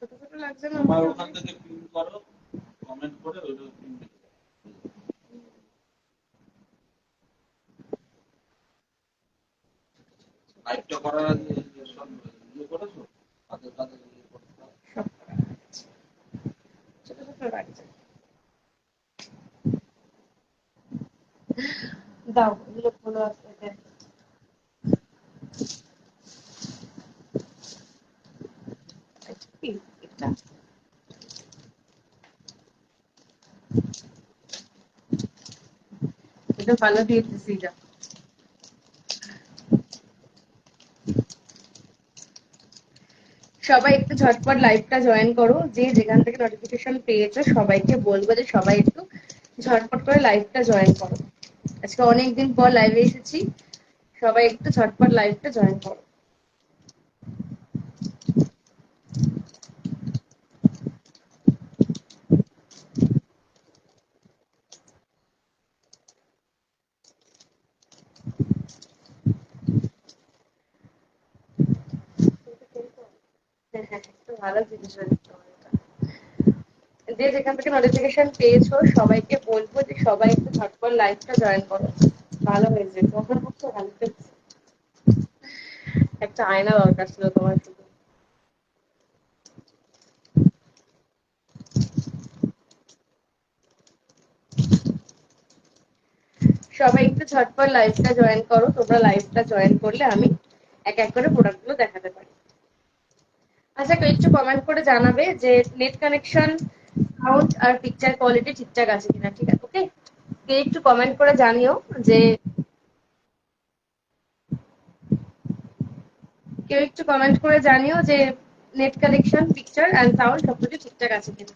ছোট ছোট লাগছে না আমার ওখান থেকে পিন করো, কমেন্ট করে ওইটা পিন করো। লাইভটা করার আগে সব ইয়ে করেছো, তাদের তাদের ইয়ে করতে হবে। সব করা আছে। ছোট ছোট লাগছে, দাও এগুলো খোলো আস্তে আস্তে। এটা এটা ভালো দিয়েছিস এটা। সবাই একটু ঝটপট লাইভটা জয়েন করো, যে যেখান থেকে নোটিফিকেশন পেয়েছো সবাইকে বলবো যে সবাই একটু ঝটপট করে লাইভটা জয়েন করো। আজকে অনেকদিন পর লাইভে এসেছি, সবাই একটু ঝটপট লাইভটা জয়েন করো। হ্যাঁ হ্যাঁ, একটু ভালো জিনিস হয়েছে এটা। যে যেখান থেকে নোটিফিকেশন পেয়েছো সবাইকে বলবো যে সবাই একটু ঝটপট লাইভটা জয়েন করো। ভালো হয়েছে, তখন হচ্ছে ভালো হয়েছে। একটা আয়না দরকার ছিল তোমার শুধু। সবাই একটু ঝটপট লাইভটা জয়েন করো, তোমরা লাইভটা জয়েন করলে আমি এক এক করে প্রোডাক্টগুলো দেখাতে পারি। আচ্ছা, কেউ একটু কমেন্ট করে জানাবে যে নেট কানেকশন, সাউন্ড আর পিকচার কোয়ালিটি ঠিকঠাক আছে কিনা। ঠিক আছে, ওকে। কেউ একটু কমেন্ট করে জানিও যে কেউ একটু কমেন্ট করে জানিও যে net connection, picture and sound সবকিছু ঠিকঠাক আছে কিনা।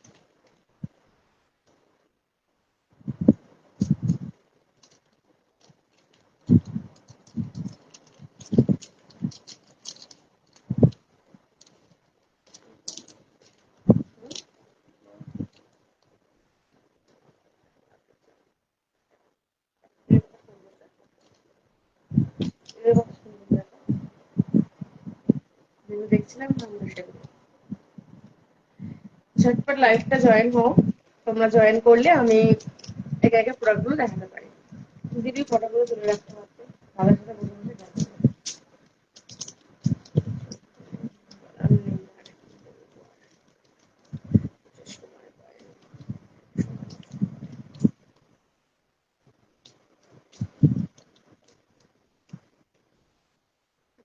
দেখছিলাম আমরা সেগুলো। ঝটপট লাইভটা জয়েন হও, তোমরা জয়েন করলে আমি একে একে প্রোডাক্টগুলো দেখাতে পারি। দিদি ফটোগুলো তুলে রাখতে পারতো, ভালো করে বসে বসে দেখাতে। আমি নেই।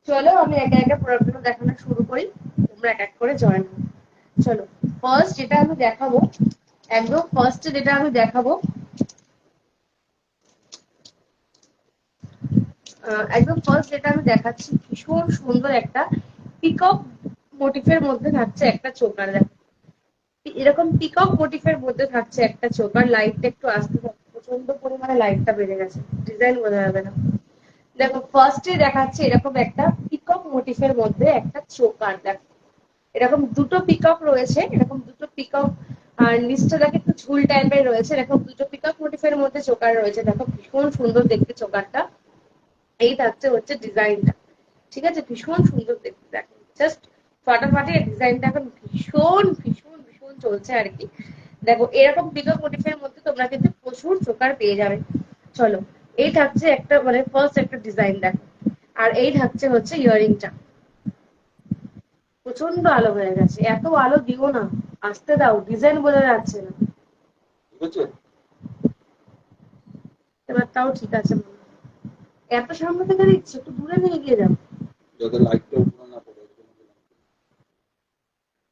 চলো আমি একে একে প্রোডাক্টগুলো দেখানো শুরু করি, তোমরা এক এক করে জয়েন হও। চলো, ফার্স্ট যেটা আমি দেখাবো, একদম ফার্স্টে যেটা আমি দেখাবো, একদম ফার্স্ট যেটা আমি দেখাচ্ছি, ভীষণ সুন্দর একটা পিকক মোটিফের মধ্যে থাকছে একটা চোকার। দেখো, এরকম পিকক মোটিফের মধ্যে থাকছে একটা চোকার। লাইটটা একটু আসতে থাকছে, প্রচন্ড পরিমাণে লাইটটা বেড়ে গেছে, ডিজাইন বোঝা যাবে না। দেখো, ফার্স্টে দেখাচ্ছে এরকম একটা পিকক মোটিফের মধ্যে একটা চোকার। দেখো, এরকম দুটো পিকক রয়েছে, এরকম দুটো পিকক, আর নিচটা দেখে একটু ঝুল টাইপের রয়েছে। এরকম দুটো পিকক মোটিফের মধ্যে চোকার রয়েছে। দেখো, ভীষণ সুন্দর দেখতে চোকারটা। এই থাকছে হচ্ছে ডিজাইনটা, ঠিক আছে, ভীষণ সুন্দর দেখতে। দেখো, জাস্ট ফাটাফাটি ডিজাইনটা এখন ভীষণ ভীষণ ভীষণ চলছে আর কি। দেখো, এরকম পিকক মোটিফের মধ্যে তোমরা কিন্তু প্রচুর চোকার পেয়ে যাবে। চলো, এই থাকছে একটা মানে ফার্স্ট একটা ডিজাইন। দেখো, আর এই থাকছে হচ্ছে ইয়ারিংটা। প্রচন্ড আলো হয়ে গেছে, এত আলো দিও না, আসতে দাও, ডিজাইন বোঝা যাচ্ছে না। ঠিক আছে, এবার তাও ঠিক আছে মনে হয়। এত সামনে থেকে দিচ্ছে, একটু দূরে নিয়ে গিয়ে যাও। যাতে লাইটটা উপরে না পড়ে।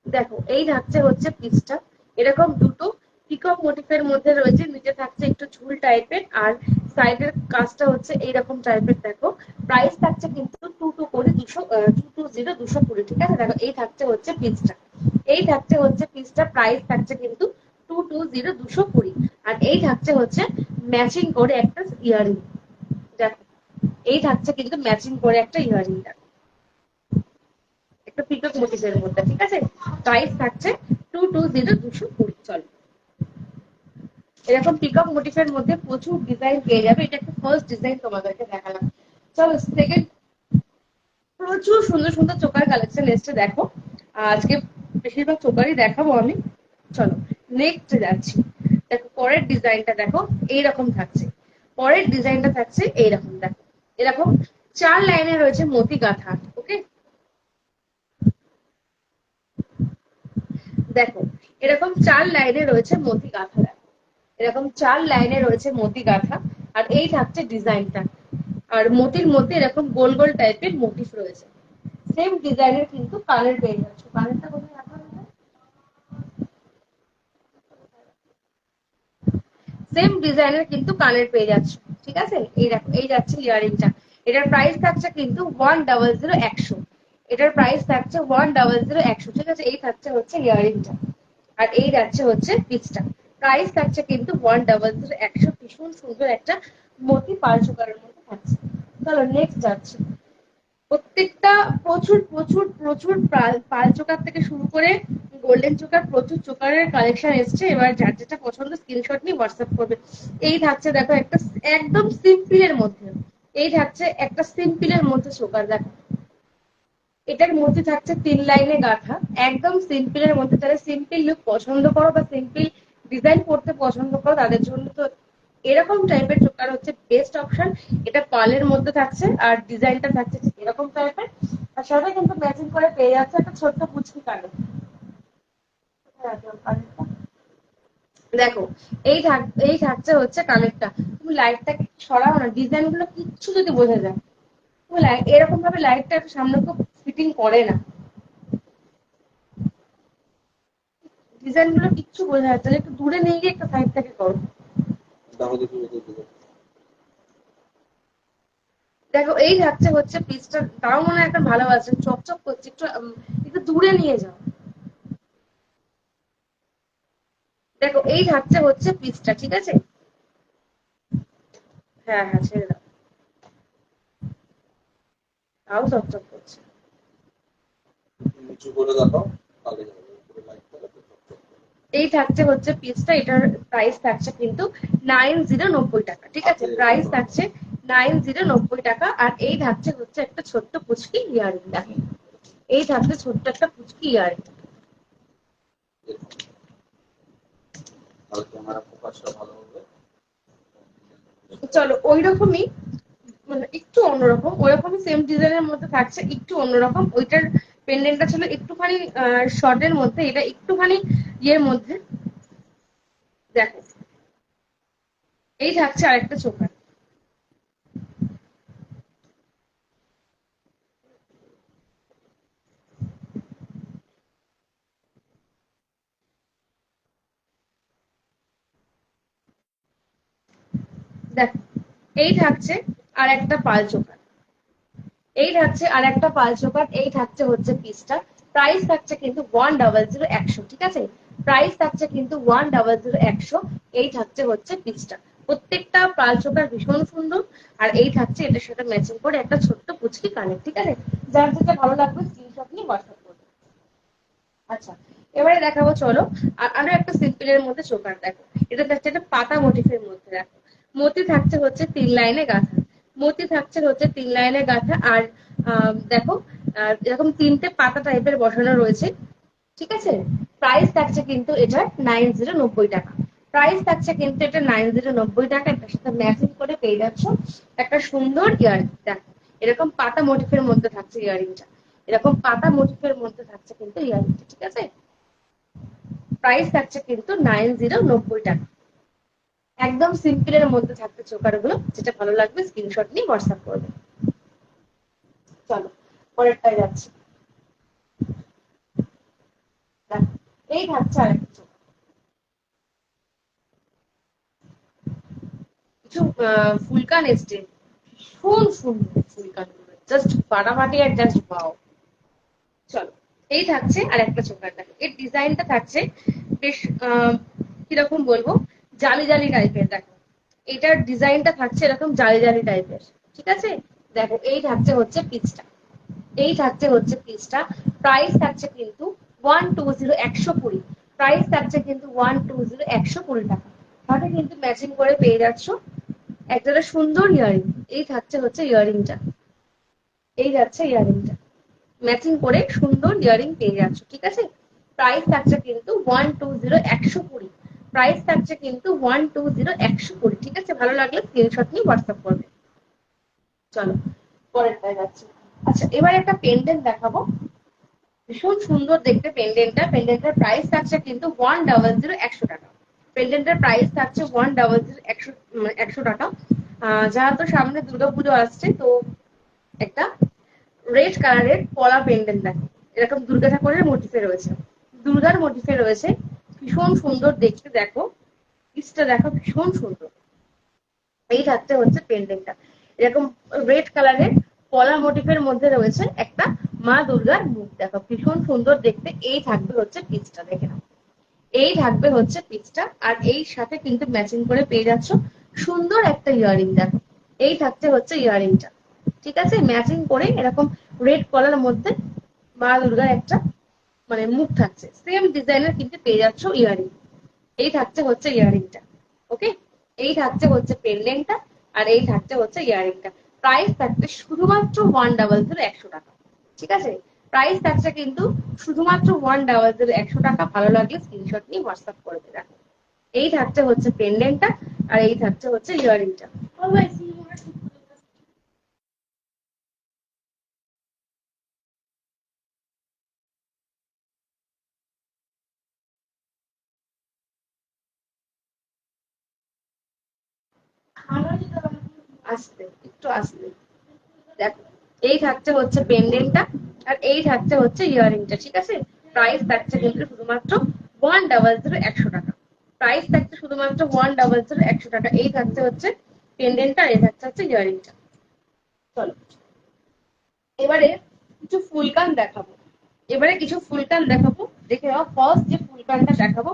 দেখো, এই থাকছে হচ্ছে পিসটা, এরকম দুটো পিকক মোটিফের মধ্যে রয়েছে। নিচে থাকছে একটু ঝুল টাইপের, আর সাইডের কাজটা হচ্ছে এইরকম টাইপের। দেখো, প্রাইস থাকছে কিন্তু 220, ঠিক আছে। দেখো, এই থাকছে হচ্ছে পিসটা, এই থাকছে হচ্ছে পিসটা, প্রাইস থাকছে কিন্তু 220, আর এই থাকছে হচ্ছে ম্যাচিং করে একটা ইয়ারিং। দেখো, এই থাকছে কিন্তু ম্যাচিং করে একটা ইয়ারিং। দেখো, একটা পিকক মোটিফের মধ্যে, ঠিক আছে। প্রাইস থাকছে 220, 220। চলো, এরকম পিকক মোটিফের মধ্যে প্রচুর ডিজাইন পেয়ে যাবে। এটা একটা ফার্স্ট ডিজাইন তোমাদেরকে দেখালাম। চলো, সেকেন্ড প্রচুর সুন্দর সুন্দর চোকার কালেকশন এসছে দেখো। আজকে বেশিরভাগ চোকারই দেখাবো আমি। চলো নেক্সট যাচ্ছি। দেখো পরের ডিজাইনটা দেখো এইরকম থাকছে। পরের ডিজাইনটা থাকছে এইরকম দেখো। এরকম 4 লাইনে রয়েছে মতি গাঁথা। ওকে, দেখো এরকম 4 লাইনে রয়েছে মতি গাঁথা। দেখো এরকম 4 লাইনে রয়েছে মতি গাঁথা। আর এই থাকছে ডিজাইনটা। আর মতির মধ্যে এরকম গোল গোল টাইপের মোটিভ রয়েছে। সেম ডিজাইনের কিন্তু কালার পেয়ে যাচ্ছ। কালারটা কোথায় রাখা হয়েছে? সেম ডিজাইনের কিন্তু কানের পেয়ে যাচ্ছ। ঠিক আছে, এই দেখো এই যাচ্ছে ইয়ারিংটা। এটার প্রাইস থাকছে কিন্তু 100 100। এটার প্রাইস থাকছে 100 100। ঠিক আছে, এই থাকছে হচ্ছে ইয়ারিংটা। আর এই যাচ্ছে হচ্ছে পিসটা। প্রাইস থাকছে কিন্তু 100 100। ভীষণ সুন্দর একটা মতি পাল চোকারের মধ্যে থাকছে। চলো নেক্সট যাচ্ছে। প্রত্যেকটা প্রচুর প্রচুর প্রচুর পাল চোকার থেকে শুরু করে গোল্ডেন চোকার প্রচুর চোকারের কালেকশন এসছে। এবার যার যেটা পছন্দ স্ক্রিনশট নিয়ে হোয়াটসঅ্যাপ করবে। এই থাকছে দেখো একটা একদম সিম্পলের মধ্যে। এই থাকছে একটা সিম্পলের মধ্যে চোকার দেখো। এটার মধ্যে থাকছে 3 লাইনে গাঁথা। একদম সিম্পলের মধ্যে, যারা সিম্পল লুক পছন্দ করো বা সিম্পল ডিজাইন করতে পছন্দ করো তাদের জন্য তো এরকম টাইপের চোকার হচ্ছে বেস্ট অপশন। এটা পালের মধ্যে থাকছে আর ডিজাইনটা থাকছে ঠিক এরকম টাইপের। আর সাথে কিন্তু ম্যাচিং করে পেয়ে যাচ্ছে একটা ছোট্ট পুচকি কানের। দেখো এই থাকছে হচ্ছে কানেরটা। তুমি লাইটটাকে সরাও না, ডিজাইন গুলো কিচ্ছু যদি বোঝা যায়। তুমি এরকম ভাবে লাইটটা একটু সামনে খুব ফিটিং করে না, ডিজাইন গুলো কিচ্ছু বোঝা যাচ্ছে না। একটু দূরে নিয়ে গিয়ে একটা সাইড থেকে করো। দেখো এই থাকছে হচ্ছে পিসটা, তাও মনে হয় একটা ভালোবাসে চকচক করছে। একটু একটু দূরে নিয়ে যাও। দেখো এই থাকছে হচ্ছে পিসটা। ঠিক আছে, হ্যাঁ হ্যাঁ ছেড়ে দাও, তাও চকচক করছে। নিচু করে দেখাও, তাহলে হবে। উপরে লাইট করে তো চকচক করে। এই থাকছে হচ্ছে পিসটা। এটার প্রাইস থাকছে কিন্তু 9090 টাকা। ঠিক আছে, হাতে প্রাইস এরকম থাকছে 9090 টাকা। আর এই থাকছে হচ্ছে একটা ছোট্ট পুচকি ইয়ারিং। দেখো এই থাকছে ছোট্ট একটা পুচকি ইয়ারিং। এরকম। তাহলে ক্যামেরা ফোকাসটা ভালো হবে। চলো ওই রকমই, মানে একটু অন্যরকম, ওরকমই সেম ডিজাইনের মধ্যে থাকছে একটু অন্যরকম। ওইটার পেন্ডেন্টটা ছিল একটুখানি শর্টের মধ্যে, এটা একটুখানি ইয়ের মধ্যে। দেখো এই থাকছে আরেকটা চোকার। দেখো এই থাকছে আর একটা পাল চোকার। এই থাকছে আর একটা পাল চোকার। এই থাকছে হচ্ছে পিসটা। প্রাইস থাকছে কিন্তু 100 100। ঠিক আছে, প্রাইস থাকছে কিন্তু 100 100। এই থাকছে হচ্ছে পিসটা। প্রত্যেকটা পাল চোকার ভীষণ সুন্দর। আর এই থাকছে এটার সাথে ম্যাচিং করে একটা ছোট্ট পুচকি কানের। ঠিক আছে, যার যেটা ভালো লাগবে স্ক্রিনশট নিয়ে হোয়াটসঅ্যাপ করবে। আচ্ছা, এবারে দেখাবো চলো আর আরো একটা সিম্পলের মধ্যে চোকার। দেখো এটা থাকছে একটা পাতা মোটিফের মধ্যে। দেখো মতি থাকছে হচ্ছে 3 লাইনে গাঁথা। মতি থাকছে হচ্ছে 3 লাইনে গাঁথা। আর দেখো এরকম 3টে পাতা টাইপের বসানো রয়েছে। ঠিক আছে, প্রাইস থাকছে কিন্তু এটা 9090 টাকা। প্রাইস থাকছে কিন্তু এটা 9090 টাকা। এটার সাথে ম্যাচিং করে পেয়ে যাচ্ছ একটা সুন্দর ইয়ারিং। দেখো এরকম পাতা মোটিফের মধ্যে থাকছে ইয়ারিংটা। এরকম পাতা মোটিফের মধ্যে থাকছে কিন্তু ইয়ারিংটা। ঠিক আছে, প্রাইস থাকছে কিন্তু 9090 টাকা। একদম সিম্পলের মধ্যে থাকছে চোকার গুলো। যেটা ভালো লাগবে স্ক্রিনশট নিয়ে হোয়াটসঅ্যাপ করবে। চলো পরেরটায় যাচ্ছি। দেখো এই থাকছে আরেকটা চোকার। কিছু ফুলকান এসছে, ভীষণ সুন্দর ফুলকান গুলো, জাস্ট ফাটাফাটি আর জাস্ট ওয়াও। চলো এই থাকছে আর একটা চোকার। দেখো এর ডিজাইনটা থাকছে বেশ কিরকম বলবো, জালি জালি টাইপের। দেখো এটার ডিজাইনটা থাকছে এরকম জালি জালি টাইপের। ঠিক আছে, দেখো এই থাকছে হচ্ছে পিচটা। এই থাকছে হচ্ছে পিসটা। প্রাইস থাকছে কিন্তু 120 120। প্রাইস থাকছে কিন্তু 120 120 টাকা। সাথে কিন্তু ম্যাচিং করে পেয়ে যাচ্ছ একটা সুন্দর ইয়ারিং। এই থাকছে হচ্ছে ইয়ারিংটা। এই যাচ্ছে ইয়ারিংটা, ম্যাচিং করে সুন্দর ইয়ারিং পেয়ে যাচ্ছ, ঠিক আছে। প্রাইস থাকছে কিন্তু 120, 120। প্রাইস থাকছে কিন্তু 120, 120, ঠিক আছে। ভালো লাগলে স্ক্রিনশট নিয়ে হোয়াটসঅ্যাপ করবে। চলো পরেরটায় যাচ্ছি। আচ্ছা, এবার একটা পেন্ডেন্ট দেখাবো, ভীষণ সুন্দর দেখতে পেন্ডেন্টটা। পেন্ডেন্টের প্রাইস থাকছে কিন্তু 100, 100 টাকা। পেন্ডেন্টের প্রাইস থাকছে 100, 100 টাকা। যেহেতু সামনে দুর্গাপুজো আসছে, তো একটা রেড কালারের কলা পেন্ডেন্ট দেখো, এরকম দুর্গা ঠাকুরের মোটিফে রয়েছে, দুর্গার মোটিফে রয়েছে, ভীষণ সুন্দর দেখতে। দেখো পিসটা দেখো, ভীষণ সুন্দর। এই থাকতে হচ্ছে পেন্ডেন্টটা, এরকম রেড কালারের কলা মোটিফের মধ্যে রয়েছে একটা মা দুর্গার মুখ, দেখো ভীষণ সুন্দর দেখতে। এই থাকবে হচ্ছে পিসটা, দেখে নাও। এই থাকবে হচ্ছে পিসটা, আর এই সাথে কিন্তু ম্যাচিং করে পেয়ে যাচ্ছ সুন্দর একটা ইয়ারিং, দেখো এই থাকছে হচ্ছে ইয়ারিংটা, ঠিক আছে। ম্যাচিং করে এরকম রেড কলার মধ্যে মা দুর্গার একটা মানে মুখ থাকছে, সেম ডিজাইনের কিন্তু পেয়ে যাচ্ছ ইয়ারিং। এই থাকছে হচ্ছে ইয়ারিংটা, ওকে। এই থাকছে হচ্ছে পেন্ডেন্টটা, আর এই থাকছে হচ্ছে ইয়ারিংটা। প্রাইস থাকছে শুধুমাত্র 100, 100 টাকা, ঠিক আছে। প্রাইস থাকছে কিন্তু শুধুমাত্র 100, 100 টাকা। ভালো লাগলে স্ক্রিনশট নিয়ে হোয়াটসঅ্যাপ করে দেবে। এই থাকছে হচ্ছে পেন্ডেন্টটা, আর এই থাকছে হচ্ছে ইয়ারিংটা। আসতে একটু আসতে, দেখো এই থাকছে হচ্ছে পেন্ডেন্টটা, আর এই থাকছে হচ্ছে ইয়ারিংটা, ঠিক আছে। প্রাইস থাকছে কিন্তু শুধুমাত্র 100, 100 টাকা। প্রাইস থাকছে শুধুমাত্র 100, 100 টাকা। এই থাকছে হচ্ছে পেন্ডেন্টটা, এই থাকছে হচ্ছে ইয়ারিংটা। চলো এবারে কিছু ফুলকান দেখাবো, এবারে কিছু ফুলকান দেখাবো। দেখে নাও ফার্স্ট যে ফুলকানটা দেখাবো,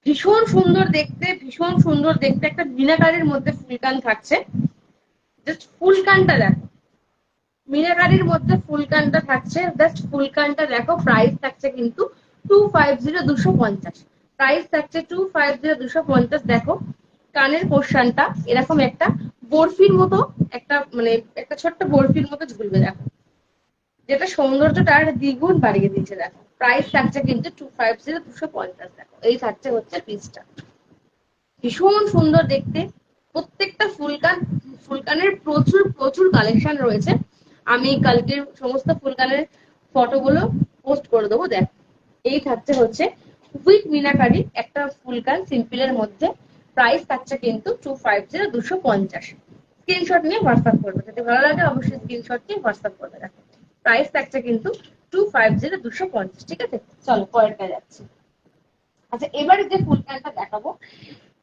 ভীষণ সুন্দর দেখতে, ভীষণ সুন্দর দেখতে একটা মিনাকারির মধ্যে ফুলকান থাকছে। জাস্ট ফুলকানটা দেখো, মিনাকারির মধ্যে ফুলকানটা থাকছে, জাস্ট ফুলকানটা দেখো। প্রাইস থাকছে কিন্তু 250, 250। প্রাইস থাকছে 250, 250। দেখো কানের পোর্শনটা এরকম একটা বরফির মতো, একটা মানে একটা ছোট্ট বরফির মতো ঝুলবে, দেখো যেটা সৌন্দর্যটা দ্বিগুণ বাড়িয়ে দিচ্ছে। দেখো প্রাইস থাকছে কিন্তু 250, 250। দেখো এই থাকছে হচ্ছে পিসটা, ভীষণ সুন্দর দেখতে। প্রত্যেকটা ফুলকান, ফুলকানের প্রচুর প্রচুর কালেকশন রয়েছে। আমি কালকের সমস্ত ফুলকানের ফটোগুলো পোস্ট করে দেবো। দেখ এই থাকছে হচ্ছে উইথ মিনাকারি একটা ফুলকান সিম্পলের মধ্যে। প্রাইস থাকছে কিন্তু 250, 250। স্ক্রিনশট নিয়ে হোয়াটসঅ্যাপ করবে, যদি ভালো লাগে অবশ্যই স্ক্রিনশট নিয়ে হোয়াটসঅ্যাপ করবে। দেখো প্রাইস থাকছে কিন্তু 250, 250, ঠিক আছে। চলো পরেরটা যাচ্ছি। আচ্ছা এবারে যে ফুলকানটা দেখাবো,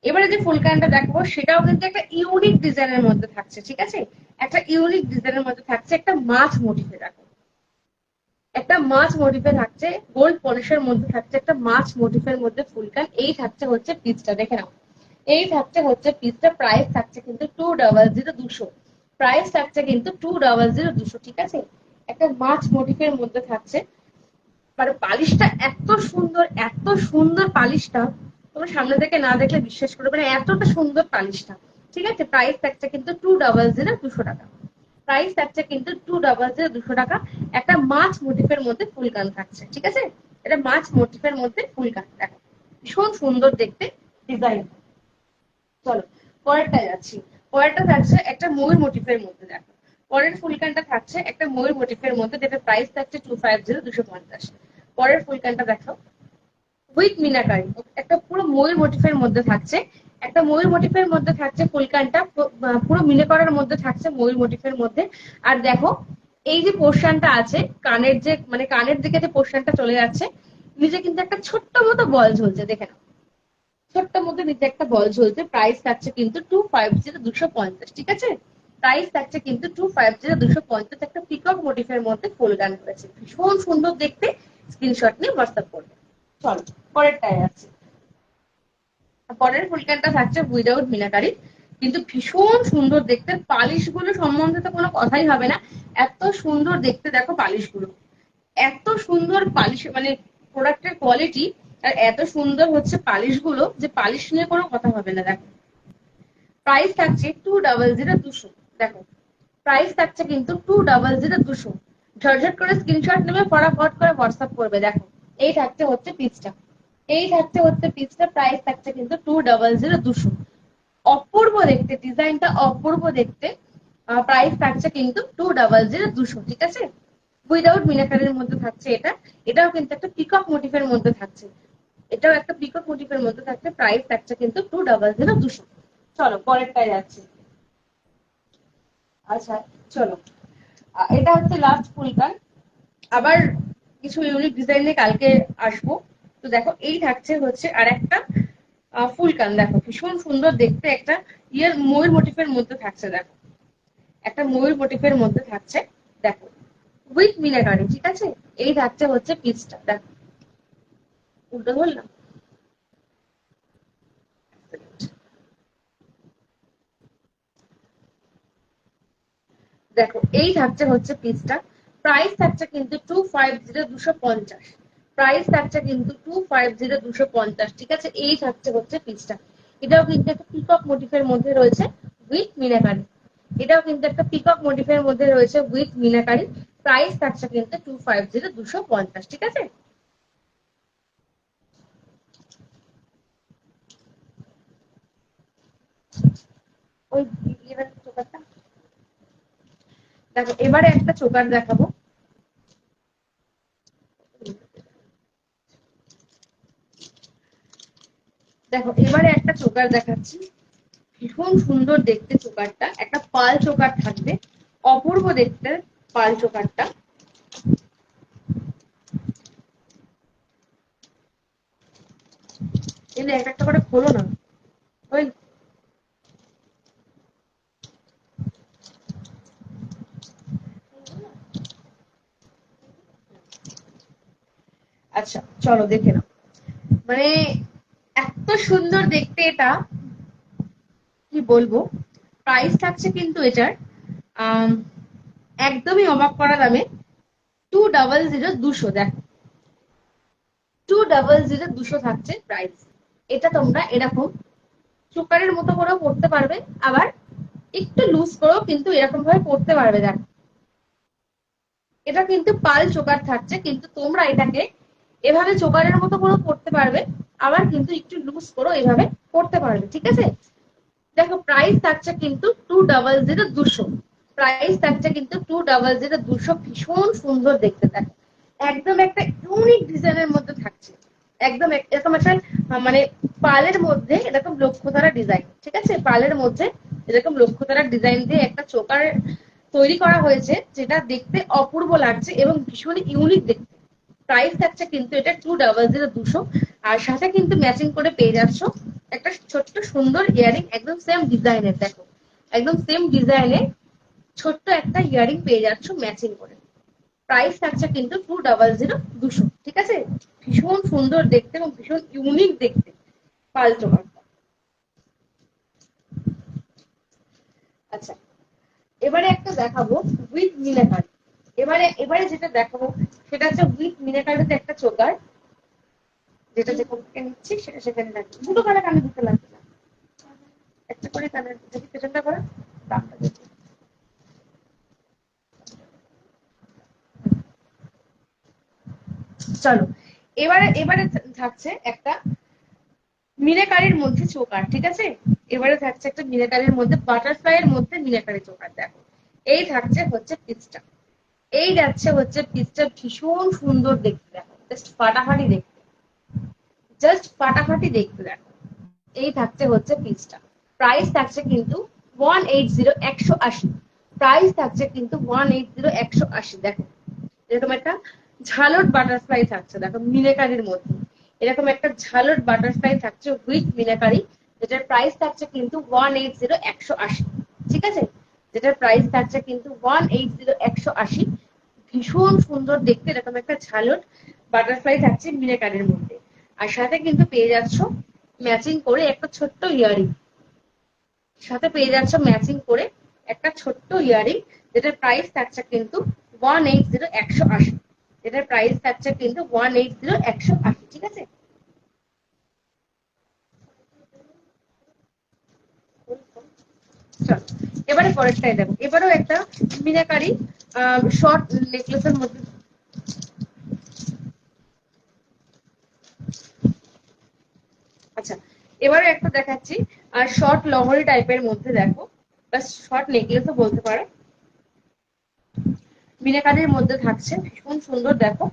এবারে যে ফুলকানটা দেখাবো সেটাও কিন্তু একটা ইউনিক ডিজাইনের মধ্যে থাকছে, ঠিক আছে। একটা ইউনিক ডিজাইনের মধ্যে থাকছে, একটা মাছ মোটিফে। দেখো একটা মাছ মোটিফে থাকছে, গোল্ড পলিশের মধ্যে থাকছে একটা মাছ মোটিফের মধ্যে ফুলকান। এই থাকছে হচ্ছে পিসটা, দেখে নাও। এই থাকছে হচ্ছে পিসটা। প্রাইস থাকছে কিন্তু 200, 200। প্রাইস থাকছে কিন্তু 200, 200, ঠিক আছে। একটা মাছ মোটিফের মধ্যে থাকছে, মানে পালিশটা এত সুন্দর, এত সুন্দর পালিশটা, তোমার সামনে থেকে না দেখলে বিশ্বাস করবে না, এতটা সুন্দর পালিশটা, ঠিক আছে। প্রাইস থাকছে কিন্তু 200, 200 টাকা। প্রাইস থাকছে কিন্তু 200, 200 টাকা। একটা মাছ মোটিফের মধ্যে ফুলকান থাকছে, ঠিক আছে। এটা মাছ মোটিফের মধ্যে ফুলকান, দেখো ভীষণ সুন্দর দেখতে ডিজাইন। চলো পরেরটা যাচ্ছি। পরেরটা থাকছে একটা ময়ূর মোটিফের মধ্যে, দেখো পরের ফুলকানটা থাকছে একটা ময়ূর মোটিফের মধ্যে, যেটা প্রাইস থাকছে 250, 250। পরের ফুলকানটা দেখো উইথ মিনাকারি, একটা পুরো ময়ূর মোটিফের মধ্যে থাকছে। একটা ময়ূর মোটিফের মধ্যে থাকছে ফুলকানটা, পুরো মিনাকারের মধ্যে থাকছে ময়ূর মোটিফের মধ্যে। আর দেখো এই যে পোর্শনটা আছে কানের, যে মানে কানের দিকে যে পোর্শনটা চলে যাচ্ছে, নিচে কিন্তু একটা ছোট্ট মতো বল ঝুলছে, দেখে নাও ছোট্ট মতো নিচে একটা বল ঝুলছে। প্রাইস থাকছে কিন্তু 250, 250, ঠিক আছে। প্রাইস থাকছে কিন্তু 250, 250। একটা পিকক মোটিফের মধ্যে ফুলকান করেছে, ভীষণ সুন্দর দেখতে। স্ক্রিনশট নিয়ে হোয়াটসঅ্যাপ করবে। চলো পরেরটায় আছে। পরের ফুলকানটা থাকছে উইদাউট মিনাকারি, কিন্তু ভীষণ সুন্দর দেখতে। পালিশ গুলো সম্বন্ধে তো কোনো কথাই হবে না, এত সুন্দর দেখতে। দেখো পালিশ গুলো এত সুন্দর, পালিশ মানে প্রোডাক্টের কোয়ালিটি, আর এত সুন্দর হচ্ছে পালিশ গুলো, যে পালিশ নিয়ে কোনো কথা হবে না। দেখো প্রাইস থাকছে 200, 200। দেখো প্রাইস থাকছে কিন্তু 200 ঝটঝট করে স্ক্রিনশট নেবে, ফটাফট করে হোয়াটসঅ্যাপ করবে। দেখো এই থাকছে হচ্ছে পিসটা, এই থাকছে হচ্ছে পিসটা, প্রাইস থাকছে কিন্তু 200 অপূর্ব দেখতে, ডিজাইনটা অপূর্ব দেখতে। প্রাইস থাকছে কিন্তু 200 ঠিক আছে। উইদাউট মিনাকারির মধ্যে থাকছে এটা। এটাও কিন্তু একটা পিকক মোটিফের মধ্যে থাকছে, এটাও একটা পিকক মোটিফের মধ্যে থাকছে। প্রাইস থাকছে কিন্তু 200। চলো পরেরটায় যাচ্ছি। আচ্ছা চলো, এটা হচ্ছে লাস্ট ফুলকান। আবার কিছু ইউনিক ডিজাইন নিয়ে কালকে আসবো। তো দেখো এই থাকছে হচ্ছে আর একটা ফুলকান। দেখো ভীষণ সুন্দর দেখতে, একটা ইয়ের ময়ূর মোটিফের মধ্যে থাকছে। দেখো একটা ময়ূর মোটিফের মধ্যে থাকছে, দেখো উইথ মিনাকারি, ঠিক আছে। এই থাকছে হচ্ছে পিসটা। দেখো উল্টো ধরলাম, দেখো এই থাকছে হচ্ছে পিসটা। প্রাইস থাকছে কিন্তু 250 প্রাইস থাকছে কিন্তু 250 ঠিক আছে। এই থাকছে হচ্ছে পিসটা। এটাও কিন্তু একটা পিকক মোটিফের মধ্যে রয়েছে উইথ মিনাকারি, এটাও কিন্তু একটা পিকক মোটিফের মধ্যে রয়েছে উইথ মিনাকারি। প্রাইস থাকছে কিন্তু 250 ঠিক আছে। ওই চোকারটা দেখো, এবারে একটা চোকার দেখাবো। দেখো এবারে একটা চোকার দেখাচ্ছি, ভীষণ সুন্দর দেখতে চোকারটা, একটা পাল চোকার থাকবে, অপূর্ব দেখতে পাল চোকারটা। এলে একটা একটা করে খোলো না। ওই আচ্ছা চলো দেখে নাও, মানে এত সুন্দর দেখতে এটা, কি বলবো। প্রাইস থাকছে কিন্তু এটার আম, একদমই অবাক করা দামে 200 দেখো 200 থাকছে প্রাইস। এটা তোমরা এরকম চোকারের মতো করেও পড়তে পারবে, আবার একটু লুজ করেও কিন্তু এরকম ভাবে পড়তে পারবে। দেখো এটা কিন্তু পাল চোকার থাকছে, কিন্তু তোমরা এটাকে এভাবে চোকারের মতো করেও পড়তে পারবে, আবার কিন্তু একটু লুজ করেও এভাবে পড়তে পারবে, ঠিক আছে। দেখো প্রাইস থাকছে কিন্তু 200 প্রাইস থাকছে কিন্তু 200 ভীষণ সুন্দর দেখতে। দেখো একদম একটা ইউনিক ডিজাইনের মধ্যে থাকছে, একদম এরকম একটা মানে পালের মধ্যে এরকম লক্ষ্যতারা ডিজাইন, ঠিক আছে। পালের মধ্যে এরকম লক্ষ্যতারা ডিজাইন দিয়ে একটা চোকার তৈরি করা হয়েছে, যেটা দেখতে অপূর্ব লাগছে এবং ভীষণ ইউনিক দেখতে। প্রাইস থাকছে কিন্তু এটা 200 আর সাথে কিন্তু ম্যাচিং করে পেয়ে যাচ্ছ একটা ছোট্ট সুন্দর ইয়ারিং, একদম সেম ডিজাইনের। দেখো একদম সেম ডিজাইনের ছোট্ট একটা ইয়ারিং পেয়ে যাচ্ছ ম্যাচিং করে। প্রাইস থাকছে কিন্তু 200 ঠিক আছে। ভীষণ সুন্দর দেখতে এবং ভীষণ ইউনিক দেখতে পাল চোকারটা। আচ্ছা এবারে একটা দেখাবো উইথ মিনাকারি। এবারে এবারে যেটা দেখাবো সেটা হচ্ছে উইথ মিনাকারিতে একটা চোকার, যেটা যেখান থেকে নিচ্ছি সেটা সেখানে রাখছি। দুটো কানে কানে দিতে লাগবে না, একটা করে কানে দেখি পেছনটা করে দামটা দেখি। চলো এবারে এবারে থাকছে একটা মিনাকারির মধ্যে চোকার, ঠিক আছে। এবারে থাকছে একটা মিনাকারির মধ্যে বাটারফ্লাই এর মধ্যে মিনাকারি চোকার। দেখো এই থাকছে হচ্ছে পিসটা, এই যাচ্ছে হচ্ছে পিসটা, ভীষণ সুন্দর দেখতে। দেখো জাস্ট ফাটাফাটি দেখতে, জাস্ট ফাটাফাটি দেখতে। দেখো এই থাকছে হচ্ছে পিসটা। প্রাইস থাকছে কিন্তু 180 প্রাইস থাকছে কিন্তু 180 দেখো এরকম একটা ঝালট বাটারফ্লাই থাকছে, দেখো মিনাকারির মধ্যে এরকম একটা ঝালট বাটারফ্লাই থাকছে উইথ মিনাকারি, যেটার প্রাইস থাকছে কিন্তু 180 ঠিক আছে। যেটার প্রাইস থাকছে কিন্তু 180 ভীষণ সুন্দর দেখতে এরকম একটা ঝালট বাটারফ্লাই থাকছে মিনাকারির মধ্যে। আর সাথে কিন্তু পেয়ে যাচ্ছ ম্যাচিং করে একটা ছোট্ট ইয়ারিং, সাথে পেয়ে যাচ্ছ ম্যাচিং করে একটা ছোট্ট ইয়ারিং, যেটার প্রাইস থাকছে কিন্তু 180 যেটার প্রাইস থাকছে কিন্তু 180 ঠিক আছে। চলো এবারে পরেরটাই দেখো, এবারেও একটা মিনাকারি শর্ট নেকলেসের মধ্যে। আচ্ছা, এবারে একটা দেখাচ্ছি আর শর্ট লহরি টাইপের মধ্যে দেখো, বা শর্ট নেকলেসও বলতে পারো, মিনাকারির মধ্যে থাকছে, ভীষণ সুন্দর দেখো।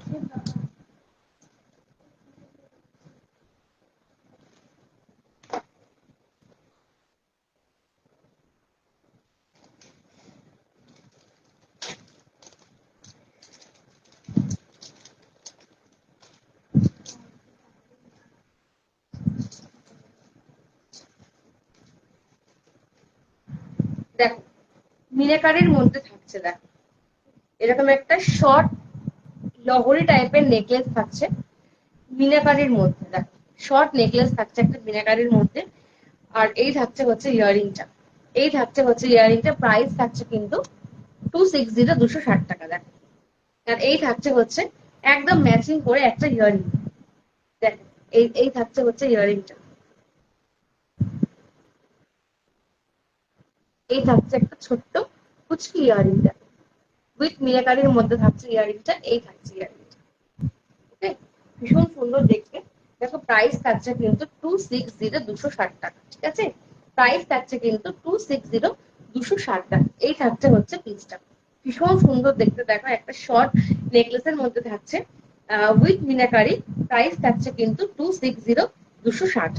দেখো মিনাকারির মধ্যে থাকছে, দেখো এরকম একটা শর্ট লহরি টাইপের নেকলেস থাকছে মিনাকারির মধ্যে, দেখো শর্ট নেকলেস থাকছে একটা মিনাকারির মধ্যে। আর এই থাকছে হচ্ছে ইয়াররিংটা, এই থাকছে হচ্ছে ইয়াররিংটা, প্রাইস থাকছে কিন্তু 260, 260 টাকা দেখো। আর এই থাকছে হচ্ছে একদম ম্যাচিং করে একটা ইয়াররিং, দেখো এই এই থাকছে হচ্ছে ইয়াররিংটা, এই থাকছে একটা ছোট্ট কুচকি ইয়াররিংটা, উইথ মিনাকারির মধ্যে থাকছে ইয়াররিংটা, এই থাকছে ইয়াররিংটা। ওকে, ভীষণ সুন্দর দেখতে। দেখো প্রাইস থাকছে কিন্তু 260, 260 টাকা, ঠিক আছে? প্রাইস থাকছে কিন্তু 260, 260 টাকা। এই থাকছে হচ্ছে পিসটা, ভীষণ সুন্দর দেখতে। দেখো একটা শর্ট নেকলেসের মধ্যে থাকছে উইথ মিনাকারি, প্রাইস থাকছে কিন্তু 260, 260।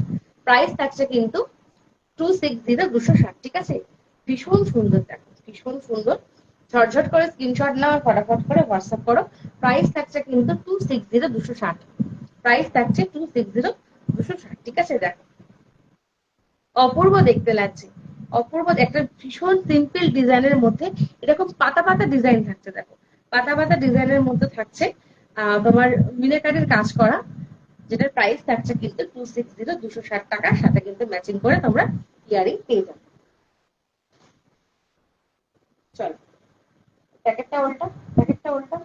প্রাইস থাকছে কিন্তু 260, 260, ঠিক আছে? ভীষণ সুন্দর দেখো, ভীষণ সুন্দর। ঝটঝট করে স্ক্রিনশট নাও, ফটাফট করে হোয়াটসঅ্যাপ করো। প্রাইস থাকছে কিন্তু 260, 260। প্রাইস থাকছে 260, 260, ঠিক আছে? দেখো অপূর্ব দেখতে লাগছে, অপূর্ব একটা ভীষণ সিম্পল ডিজাইনের মধ্যে এরকম পাতা পাতা ডিজাইন থাকছে, দেখো পাতা পাতা ডিজাইনের মধ্যে থাকছে তোমার মিনাকারির কাজ করা, যেটার প্রাইস থাকছে কিন্তু 260, 260 টাকার সাথে কিন্তু ম্যাচিং করে তোমরা ইয়ারিং পেয়ে যাবে। চলো প্যাকেটটা উল্টা, প্যাকেটটা উল্টা।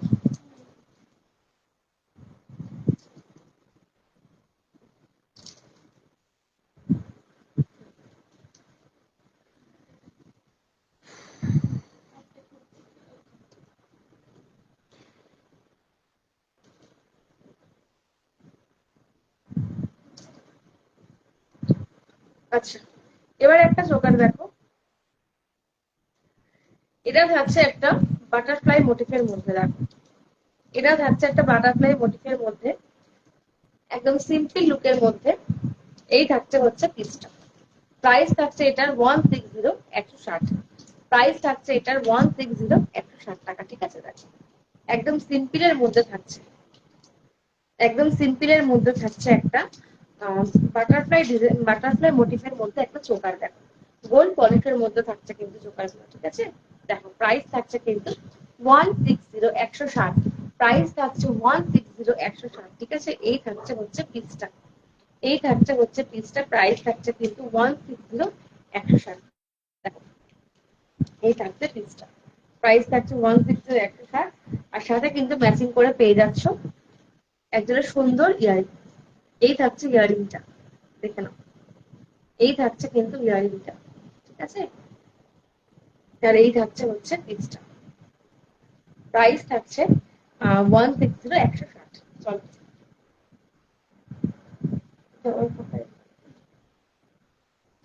আচ্ছা, এবার একটা চোকার দেখো, এটা থাকছে একটা বাটারফ্লাই মোটিফের মধ্যে, দেখো এটা থাকছে একটা বাটারফ্লাই মোটিফের মধ্যে, একদম সিম্পল লুকের মধ্যে। এই থাকছে হচ্ছে পিসটা, প্রাইস থাকছে এটার 160, 160। প্রাইস থাকছে এটার 160, 160 টাকা, ঠিক আছে? দেখো একদম সিম্পলের মধ্যে থাকছে, একদম সিম্পলের মধ্যে থাকছে একটা বাটারফ্লাই ডিজাইন, বাটারফ্লাই মোটিফের মধ্যে একটা চোকার, দেখো গোল্ড পলিশের মধ্যে থাকছে কিন্তু চোকার গুলো, ঠিক আছে? দেখো প্রাইস থাকছে কিন্তু 160, 160। প্রাইস থাকছে 160, 160, ঠিক আছে? এই থাকছে হচ্ছে পিসটা, এই থাকছে হচ্ছে পিসটা, প্রাইস থাকছে কিন্তু 160, 160। দেখো এই থাকছে পিসটা, প্রাইস থাকছে 160, 160। আর সাথে কিন্তু ম্যাচিং করে পেয়ে যাচ্ছ একজনের সুন্দর ইয়ারিং। এই থাকছে ইয়ারিংটা, দেখে নাও, এই থাকছে কিন্তু ইয়ারিংটা, ঠিক আছে? আর এই থাকছে হচ্ছে পিসটা, প্রাইস থাকছে 160, 160। চলো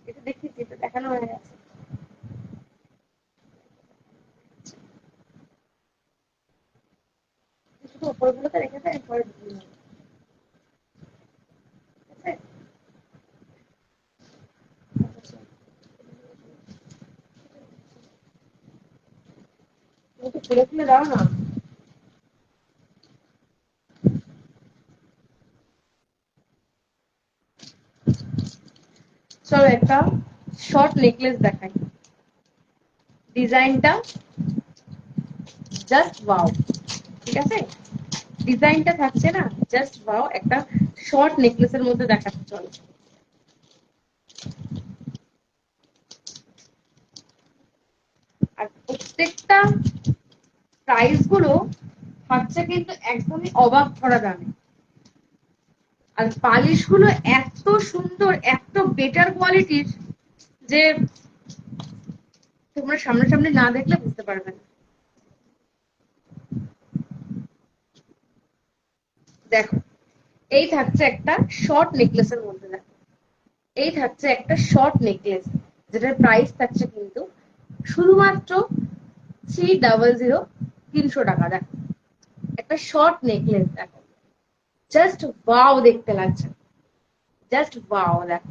এটা দেখি, যেটা দেখানো হয়ে গেছে। শুধু উপরগুলোতে রেখে দেয়, পরে ঠিক আছে? তুমি তো খুলে খুলে দাও না। চলো একটা শর্ট নেকলেস দেখাই, ডিজাইনটা জাস্ট ওয়াও, ঠিক আছে? ডিজাইনটা থাকছে না জাস্ট ওয়াও, একটা শর্ট নেকলেসের মধ্যে দেখাচ্ছে। চলো আর প্রত্যেকটা প্রাইস গুলো থাকছে কিন্তু একদমই অবাক করা দামে। আর পালিশ গুলো এত সুন্দর, এত বেটার কোয়ালিটির যে তোমরা সামনাসামনি না দেখলে বুঝতে পারবে না। দেখো, এই থাকছে একটা শর্ট নেকলেসের মধ্যে। দেখো, এই থাকছে একটা শর্ট নেকলেস, যেটার প্রাইস থাকছে কিন্তু শুধুমাত্র 300, 300 টাকা। দেখো, একটা শর্ট নেকলেস, দেখো জাস্ট ওয়াও দেখতে লাগছে, জাস্ট ওয়াও। দেখো,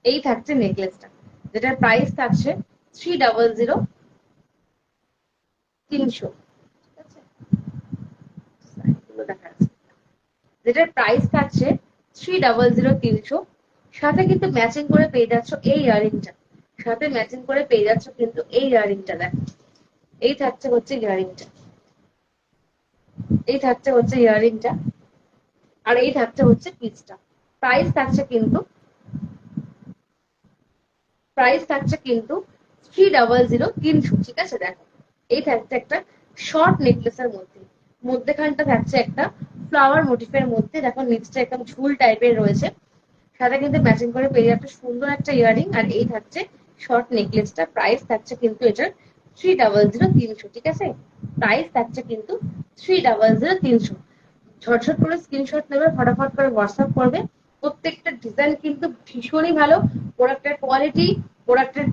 এই থাকছে নেকলেসটা, যেটার প্রাইস থাকছে 300, 300। ঠিক আছে, দেখা যাচ্ছে, যেটার প্রাইস থাকছে 300, 300। সাথে কিন্তু ম্যাচিং করে পেয়ে যাচ্ছ এই ইয়ারিংটা, সাথে ম্যাচিং করে পেয়ে যাচ্ছ কিন্তু এই ইয়ারিংটা। দেখো, এই থাকছে হচ্ছে ইয়ারিংটা, এই থাকছে হচ্ছে ইয়ারিংটা, আর এই থাকছে হচ্ছে পিসটা। প্রাইস থাকছে কিন্তু প্রাইস থাকছে কিন্তু 300, 300। ঠিক আছে, দেখো এই থাকছে একটা শর্ট নেকলেসের মধ্যে, মধ্যেখানটা থাকছে একটা ফ্লাওয়ার মোটিফের মধ্যে। দেখো নিচটা একদম ঝুল টাইপের রয়েছে, সাথে কিন্তু ম্যাচিং করে পেয়ে যাচ্ছে সুন্দর একটা ইয়ারিং। আর এই থাকছে শর্ট নেকলেসটা, প্রাইস থাকছে কিন্তু এটার 300, 300। ঠিক আছে, প্রাইস থাকছে কিন্তু 300, 300। ঝটঝট করে স্ক্রিনশট নেবে, ফটাফট করে হোয়াটসঅ্যাপ করবে। প্রত্যেকটা ডিজাইন কিন্তু ভীষণই ভালো, প্রোডাক্টের কোয়ালিটি, প্রোডাক্টের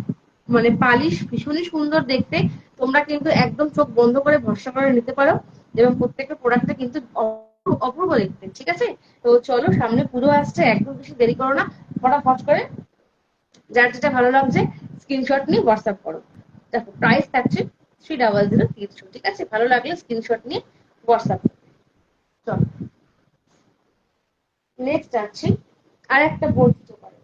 মানে পালিশ ভীষণই সুন্দর দেখতে। তোমরা কিন্তু একদম চোখ বন্ধ করে ভরসা করে নিতে পারো, এবং প্রত্যেকটা প্রোডাক্টে কিন্তু অপূর্ব দেখতে। ঠিক আছে, তো চলো, সামনে পুরো আসছে, একদম বেশি দেরি করো না, ফটাফট করে যার যেটা ভালো লাগছে স্ক্রিনশট নিয়ে হোয়াটসঅ্যাপ করো। দেখো প্রাইস থাকছে 300, 300। ঠিক আছে, ভালো লাগলে স্ক্রিনশট নিয়ে হোয়াটসঅ্যাপ। চলো, নেক্সট যাচ্ছি আর একটা বর্ধিত করে।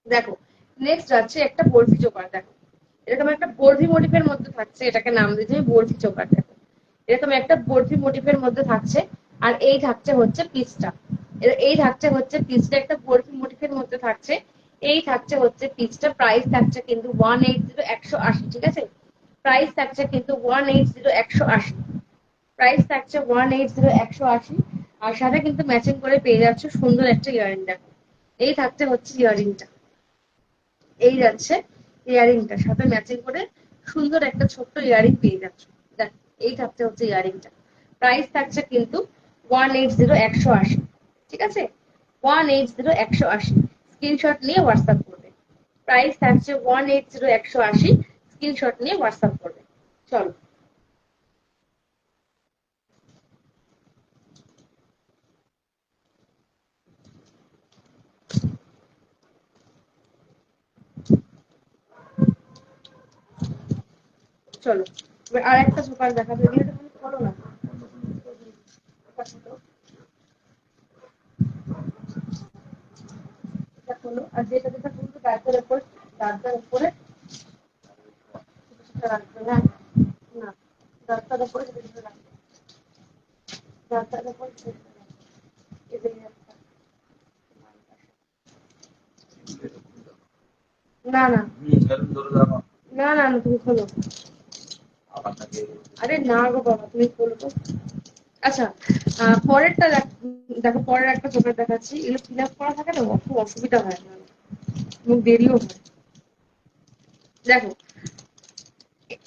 দেখো, নেক্সট যাচ্ছে একটা বরফি চোকার। দেখো, এরকম একটা বরফি মোটিফের মধ্যে থাকছে, এটাকে নাম দিয়েছে বরফি চোকার। দেখো, এরকম একটা বরফি মোটিফের মধ্যে থাকছে, আর এই থাকছে হচ্ছে পিসটা। এই থাকছে হচ্ছে পিসটা, একটা বরফি মোটিফের মধ্যে থাকছে, এই থাকছে হচ্ছে পিসটা। প্রাইস থাকছে কিন্তু 180, 180। ঠিক আছে, প্রাইস থাকছে কিন্তু 180, 180। প্রাইস থাকছে 180, 180। আর সাথে কিন্তু ম্যাচিং করে পেয়ে যাচ্ছে সুন্দর একটা ইয়ারিং। দেখো, এই থাকছে হচ্ছে ইয়ারিংটা, এই যাচ্ছে ইয়ারিংটা, সাথে ম্যাচিং করে সুন্দর একটা ছোট্ট ইয়ারিং পেয়ে যাচ্ছ। দেখ, এই থাকছে হচ্ছে ইয়ারিংটা। প্রাইস থাকছে কিন্তু 180, 180। ঠিক আছে, 180, 180। স্ক্রিনশট নিয়ে হোয়াটসঅ্যাপ করবে। প্রাইস থাকছে 180, 180। স্ক্রিনশট নিয়ে হোয়াটসঅ্যাপ করবে। চলো, চলো, এবার আর একটা সুপার দেখাবে, ভিডিওটা তুমি করো না। এটা খোলো, আর যেটা যেটা খুলতে দাঁতের উপর, দাঁতের উপরে সেটা রাখবে না। না, দাঁতের উপরে সেটা রাখবে, দাঁতের উপর সেটা রাখবে। এটাই একটা। না না, না না না, তুমি খোলো। আরে না গো বাবা, তুমি খোলো তো। আচ্ছা, পরেরটা দেখো, পরের একটা চোখের দেখাচ্ছি। এগুলো ফিল আপ করা থাকে তো, খুব অসুবিধা হয় না, এবং দেরিও হয়। দেখো,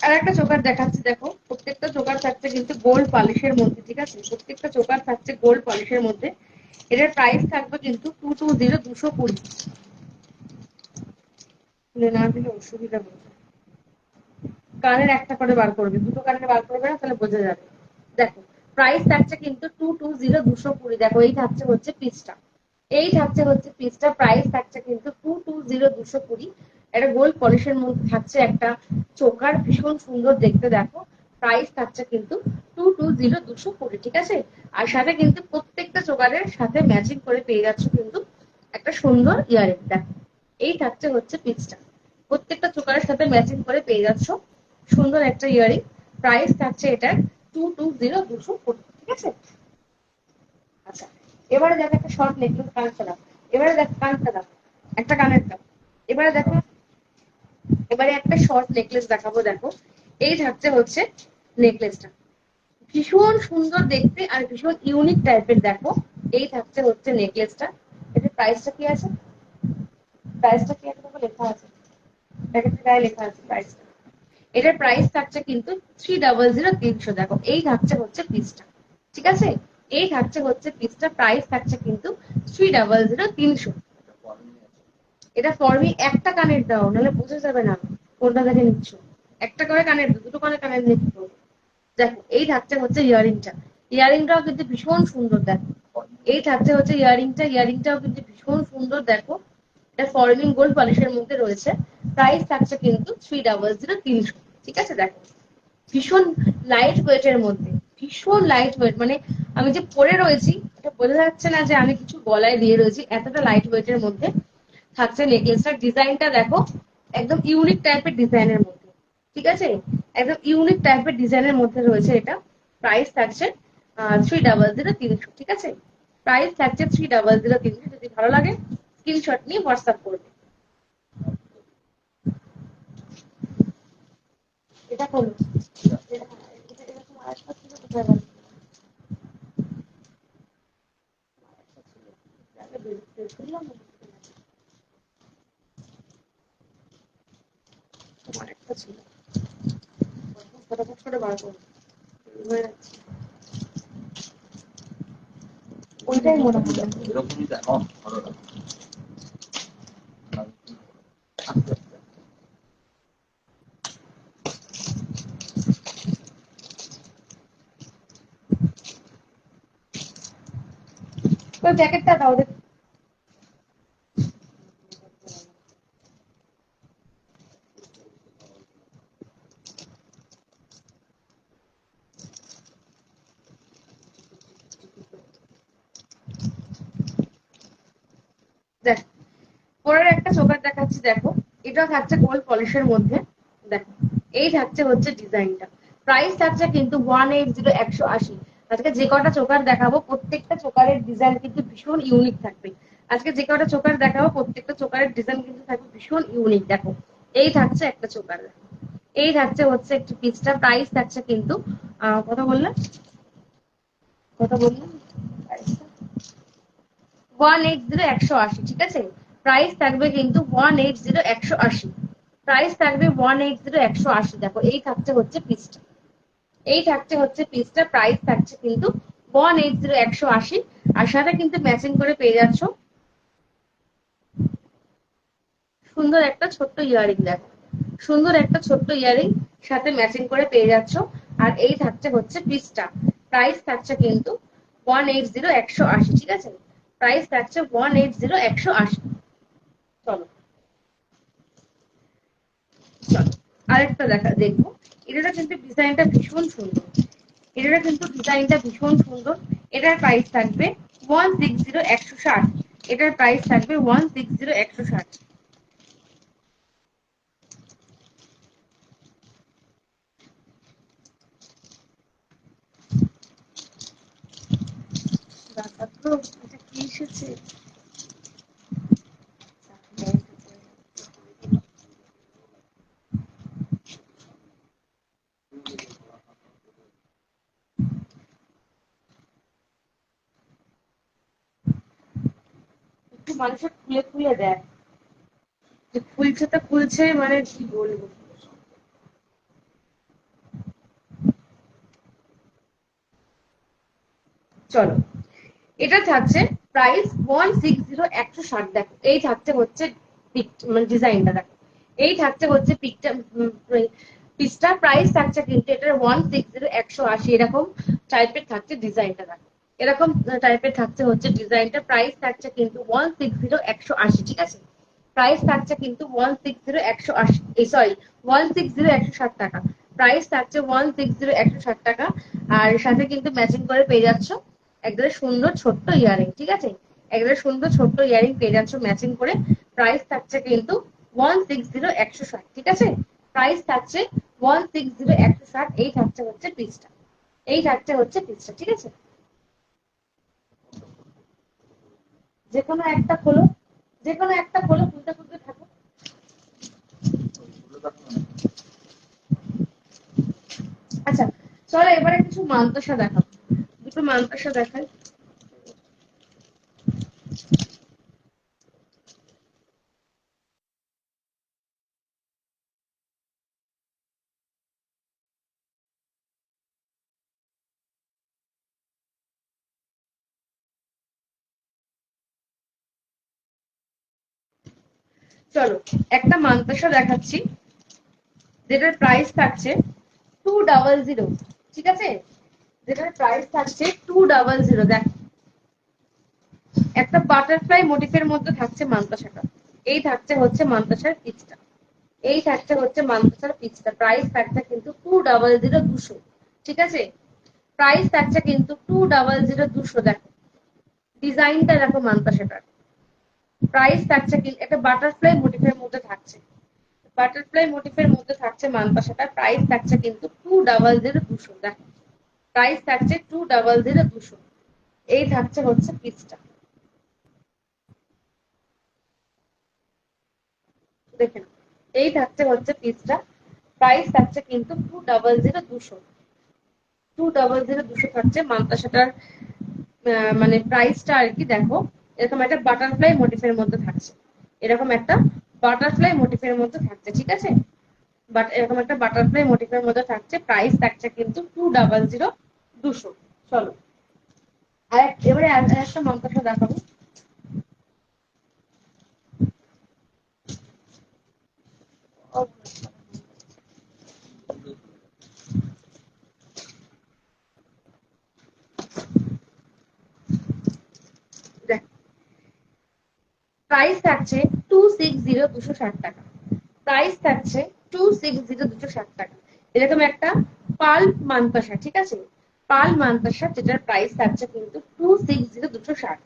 আর একটা চোকার দেখাচ্ছি। দেখো, প্রত্যেকটা চোকার থাকছে কিন্তু গোল্ড পলিশের মধ্যে। ঠিক আছে, প্রত্যেকটা চোকার থাকছে গোল্ড পলিশের মধ্যে। এটার প্রাইস থাকবে কিন্তু 220, 220। খুলে না দিলে অসুবিধা হবে। কানের একটা করে বার করবে, দুটো কানের বার করবে না, তাহলে বোঝা যাবে। দেখো, প্রাইস থাকছে কিন্তু 220, 220। দেখো, এই থাকছে হচ্ছে পিসটা, এই থাকছে হচ্ছে পিসটা। প্রাইস থাকছে কিন্তু 220, 220। একটা গোল্ড পলিশের মধ্যে থাকছে একটা চোকার, ভীষণ সুন্দর দেখতে। দেখো, প্রাইস থাকছে কিন্তু 220, 220। ঠিক আছে, আর সাথে কিন্তু প্রত্যেকটা চোকারের সাথে ম্যাচিং করে পেয়ে যাচ্ছ কিন্তু একটা সুন্দর ইয়ারিং। দেখো, এই থাকছে হচ্ছে পিসটা, প্রত্যেকটা চোকারের সাথে ম্যাচিং করে পেয়ে যাচ্ছ সুন্দর একটা ইয়ারিং। প্রাইস থাকছে এটার 220, 220। ঠিক আছে, আচ্ছা, এবারে দেখো একটা শর্ট নেকলেস, কানেরটা দাও। এবারে দেখো কানেরটা দাও, একটা কানেরটা। এবারে দেখো এবারে একটা শর্ট নেকলেস দেখাবো, দেখো এই থাকছে হচ্ছে নেকলেসটা, ভীষণ সুন্দর দেখতে আর ভীষণ ইউনিক টাইপের। দেখো এই থাকছে হচ্ছে নেকলেসটা। এটার প্রাইসটা কি আছে, প্রাইসটা কি একটা লেখা আছে, প্যাকেটের গায়ে লেখা আছে প্রাইসটা। এটার প্রাইস থাকছে কিন্তু 300, 300। দেখো এই থাকছে হচ্ছে পিসটা, ঠিক আছে, এই থাকছে হচ্ছে পিসটা, প্রাইস থাকছে কিন্তু 300, 300। এটা ফর্মি একটা কানের দাও, নাহলে বুঝে যাবে না কোনটা থেকে নিচ্ছ। একটা করে কানের দাও, দুটো করে কানের দিয়ে কি করবো। দেখো এই থাকছে হচ্ছে ইয়ারিংটা, ইয়ারিংটাও কিন্তু ভীষণ সুন্দর। দেখো এই থাকছে হচ্ছে ইয়ারিংটা, ইয়ারিংটাও কিন্তু ভীষণ সুন্দর। দেখো এটা ফর্মিং গোল্ড পলিশের মধ্যে রয়েছে, প্রাইস থাকছে কিন্তু 300, 300। ঠিক আছে, দেখো ভীষণ লাইট ওয়েটের মধ্যে, ভীষণ লাইট ওয়েট, মানে আমি যে পরে রয়েছি এটা বোঝা যাচ্ছে না যে আমি কিছু গলায় দিয়ে রয়েছি, এতটা লাইট ওয়েটের মধ্যে থাকছে নেকলেসটার। ডিজাইনটা দেখো একদম ইউনিক টাইপের ডিজাইনের মধ্যে, ঠিক আছে, একদম ইউনিক টাইপের ডিজাইনের মধ্যে রয়েছে এটা। প্রাইস থাকছে 300, 300। ঠিক আছে, প্রাইস থাকছে 300, 300। যদি ভালো লাগে স্ক্রিনশট নিয়ে হোয়াটসঅ্যাপ করবে। এটা হলো এরকম আরেকটা ছিল, কোথায় গেল? তোমার একটা ছিল, ফটাফট করে বার করো, হয়ে যাচ্ছে। ওইটাই মনে হয় এরকমই দেখো ভালো লাগে। ওই জ্যাকেটটা দাও দেখি। দেখ পরের একটা চোকার দেখাচ্ছি, দেখো এটা থাকছে গোল্ড পলিশের মধ্যে। দেখো এই থাকছে হচ্ছে ডিজাইনটা, প্রাইস থাকছে কিন্তু 180, 180। আজকে যে কটা চোকার দেখাবো প্রত্যেকটা চোকারের ডিজাইন কিন্তু ভীষণ ইউনিক থাকবে। আজকে যে কটা চোকার দেখাবো প্রত্যেকটা চোকারের ডিজাইন কিন্তু থাকবে ভীষণ ইউনিক। দেখো এই থাকছে একটা চোকার, এই থাকছে হচ্ছে একটি পিসটা, প্রাইস থাকছে কিন্তু কত বললাম, কত বললাম, 180, 180। ঠিক আছে, প্রাইস থাকবে কিন্তু 180, 180। প্রাইস থাকবে 180, 180। দেখো এই থাকছে হচ্ছে পিসটা, এই থাকছে হচ্ছে পিসটা, প্রাইস থাকছে কিন্তু 180, 180। আর সাথে কিন্তু ম্যাচিং করে পেয়ে যাচ্ছ সুন্দর একটা ছোট্ট ইয়ারিং। দেখো সুন্দর একটা ছোট্ট ইয়ারিং সাথে ম্যাচিং করে পেয়ে যাচ্ছ। আর এই থাকছে হচ্ছে পিসটা, প্রাইস থাকছে কিন্তু 180, 180। ঠিক আছে, প্রাইস থাকছে 180, 180। চলো চলো আরেকটা দেখবো। এটা কিন্তু ডিজাইনটা ভীষণ সুন্দর, এটা কিন্তু ডিজাইনটা ভীষণ সুন্দর। এটার প্রাইস থাকবে 160, 160। এটার প্রাইস থাকবে 160, 160। এটা কি এসেছে, একটু মানুষের খুলে খুলে দেয়, যে খুলছে তো খুলছে, মানে কি বলবো। চলো এটা থাকছে প্রাইস 160, 160। দেখো এই থাকছে হচ্ছে মানে ডিজাইনটা। দেখো এই থাকছে হচ্ছে পিসটা, প্রাইস থাকছে কিন্তু এটার 160, 180। এরকম টাইপের থাকছে ডিজাইনটা। দেখো এরকম টাইপের থাকছে হচ্ছে ডিজাইনটা, প্রাইস থাকছে কিন্তু 160, 180। ঠিক আছে, প্রাইস থাকছে কিন্তু 160, 180, এই সরি 160, 160 টাকা। প্রাইস থাকছে 160, 160 টাকা। আর সাথে কিন্তু ম্যাচিং করে পেয়ে যাচ্ছ একদম সুন্দর ছোট্ট ইয়ারিং। ঠিক আছে, একদম সুন্দর ছোট্ট ইয়ারিং পেয়ে যাচ্ছ ম্যাচিং করে। প্রাইস থাকছে কিন্তু 160, 160। ঠিক আছে, প্রাইস থাকছে 160, 160। এই থাকছে হচ্ছে পিসটা, এই থাকছে হচ্ছে পিসটা। ঠিক আছে, যে কোনো একটা খোলো, যে কোনো একটা খোলো, খুলতে খুলতে থাকো। আচ্ছা চলো এবারে কিছু মান্তাসা দেখাবো, দুটো মান্তাসা দেখাই। চলো একটা মান্তাসা দেখাচ্ছি যেটার প্রাইস থাকছে 200, ঠিক আছে, যেটার প্রাইস থাকছে 200। দেখ একটা বাটারফ্লাই মোটিফের মধ্যে থাকছে মান্তাসাটা, এই থাকছে হচ্ছে মান্তাসার পিচটা, এই থাকছে হচ্ছে মান্তাসার পিচটা, প্রাইস থাকছে কিন্তু 200, 200, ঠিক আছে, প্রাইস থাকছে কিন্তু 200, 200। দেখো ডিজাইনটা দেখো মান্তাসাটার, প্রাইস থাকছে কিন্তু একটা বাটারফ্লাই মোটিফের মধ্যে থাকছে, বাটারফ্লাই মোটিফের মধ্যে থাকছে মান্তাসাটার প্রাইস থাকছে কিন্তু 200, 200। দেখো প্রাইস থাকছে 200, 200। এই থাকছে হচ্ছে পিসটা, দেখে নাও, এই থাকছে হচ্ছে পিসটা, প্রাইস থাকছে কিন্তু 200, 200। 200, 200 থাকছে মান্তাসাটার মানে প্রাইসটা আর কি। দেখো এরকম একটা বাটারফ্লাই মোটিফের মধ্যে থাকছে, এরকম একটা বাটারফ্লাই মোটিফের মধ্যে থাকছে, ঠিক আছে, বাট এরকম একটা বাটারফ্লাই মোটিফের মধ্যে থাকছে, প্রাইস থাকছে কিন্তু 200, 200। চলো আর এবারে একটা মান্তাসা দেখাবো। দেখ প্রাইস থাকছে 260, 260 টাকা, প্রাইস থাকছে 260, 260 টাকা। এরকম একটা পাল্প মান্তাসা, ঠিক আছে, পাল মান্তাসা যেটার প্রাইস থাকছে কিন্তু 260, 260,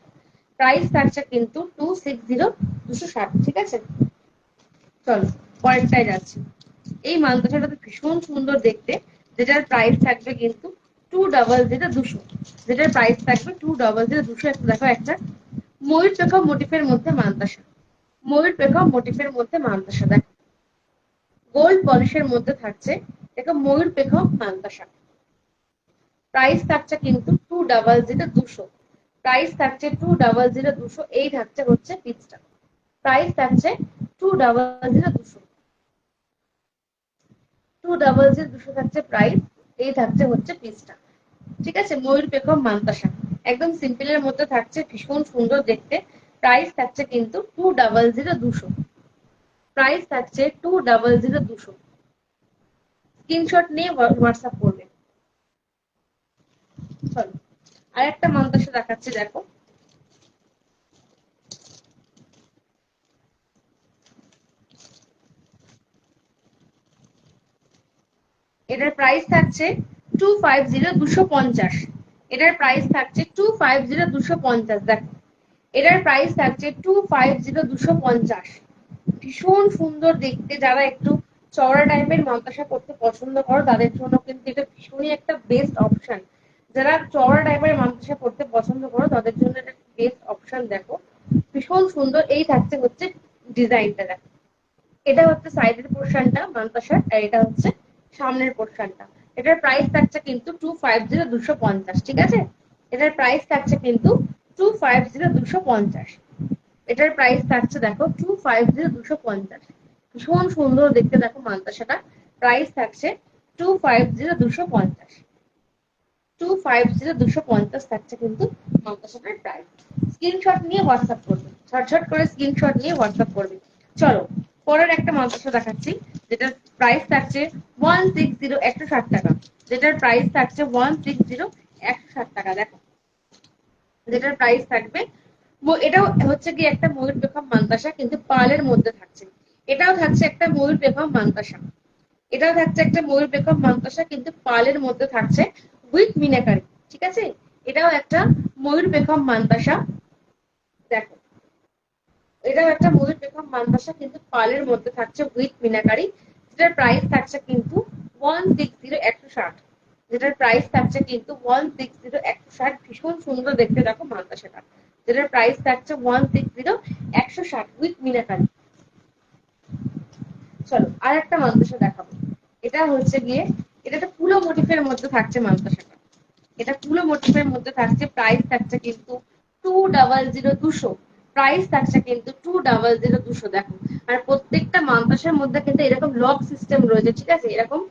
প্রাইস থাকছে কিন্তু 260, 260, ঠিক আছে। চলো পরেরটায় যাচ্ছি। এই মান্তাসাটা তো ভীষণ সুন্দর দেখতে, যেটার প্রাইস থাকবে কিন্তু 200, 200, যেটার প্রাইস থাকবে 200, 200। একটা দেখো একটা ময়ূর পেখম মোটিফের মধ্যে মান্তাসা, ময়ূর পেখম মোটিফের মধ্যে মান্তাসা, দেখো গোল্ড পলিশের মধ্যে থাকছে, দেখো ময়ূর পেখম মান্তাসা, প্রাইস থাকছে কিন্তু 200, 200, প্রাইস থাকছে 200, 200। এই থাকছে হচ্ছে পিসটা, প্রাইস থাকছে 200, 200, 200, 200 থাকছে প্রাইস, এই থাকছে হচ্ছে পিসটা, ঠিক আছে, ময়ূর পেখম মান্তাসা একদম সিম্পলের মধ্যে থাকছে, ভীষণ সুন্দর দেখতে, প্রাইস থাকছে কিন্তু 200, 200, প্রাইস থাকছে 200, 200। স্ক্রিনশট নিয়ে হোয়াটসঅ্যাপ করবে। চলো আর একটা মান্তাসা দেখাচ্ছি, দেখো এটার প্রাইস থাকছে 250, 250, এটার প্রাইস থাকছে 250, 250। দেখো এটার প্রাইস থাকছে 250, 250, ভীষণ সুন্দর দেখতে, যারা একটু চওড়া টাইপের মাদ্রাসা করতে পছন্দ করো তাদের জন্য কিন্তু এটা ভীষণই একটা বেস্ট অপশন, যারা চওড়া টাইপের মাদ্রাসা করতে পছন্দ করো তাদের জন্য এটা বেস্ট অপশন। দেখো ভীষণ সুন্দর, এই থাকছে হচ্ছে ডিজাইনটা, দেখো এটা হচ্ছে সাইডের পোর্শনটা মান্তাসার, আর এটা হচ্ছে সামনের পোর্শনটা। এটার প্রাইস থাকছে কিন্তু 250, 250, ঠিক আছে, এটার প্রাইস থাকছে কিন্তু 250, 250, এটার প্রাইস থাকছে দেখো 250, 250। ভীষণ সুন্দর দেখতে দেখো মান্তাসাটা, প্রাইস থাকছে 250, 250, 250, 250 থাকছে কিন্তু মান্তাসাটার প্রাইস। স্ক্রিনশট নিয়ে হোয়াটসঅ্যাপ করবে, ঝটঝট করে স্ক্রিনশট নিয়ে হোয়াটসঅ্যাপ করবে। চলো পরের একটা মাদ্রাসা দেখাচ্ছি, যেটার প্রাইস থাকছে 160, 160 টাকা, যেটার প্রাইস থাকছে 160, 160 টাকা। দেখো যেটার প্রাইস থাকবে, এটাও হচ্ছে কি একটা ময়ূর পেখম মান্তাসা কিন্তু পার্লের মধ্যে থাকছে, এটাও থাকছে একটা ময়ূর পেখম মান্তাসা, এটাও থাকছে একটা ময়ূর পেখম মান্তাসা কিন্তু পার্লের মধ্যে থাকছে উইথ মিনাকারি, ঠিক আছে, এটাও একটা ময়ূর পেখম মান্তাসা। দেখো এটাও একটা ময়ূর পেখম মান্তাসা কিন্তু পার্লের মধ্যে থাকছে উইথ মিনাকারি, যেটার প্রাইস থাকছে কিন্তু 160, 160, যেটার প্রাইস থাকছে কিন্তু 160, 160। ভীষণ সুন্দর দেখতে দেখো মান্তাসাটা, যেটার প্রাইস থাকছে 160, 160 উইথ মিনাকারি। চলো আর একটা মাদ্রাসা দেখাবো। এটা হচ্ছে গিয়ে, এটা একটা পুরো মোটিফের মধ্যে থাকছে মাদ্রাসাটা। এটা পুরো মোটিফের মধ্যে থাকছে, প্রাইস থাকছে কিন্তু 200, প্রাইস থাকছে কিন্তু 200। দেখো, আর প্রত্যেকটা মাদ্রাসার মধ্যে কিন্তু এরকম লক সিস্টেম রয়েছে, ঠিক আছে, এরকম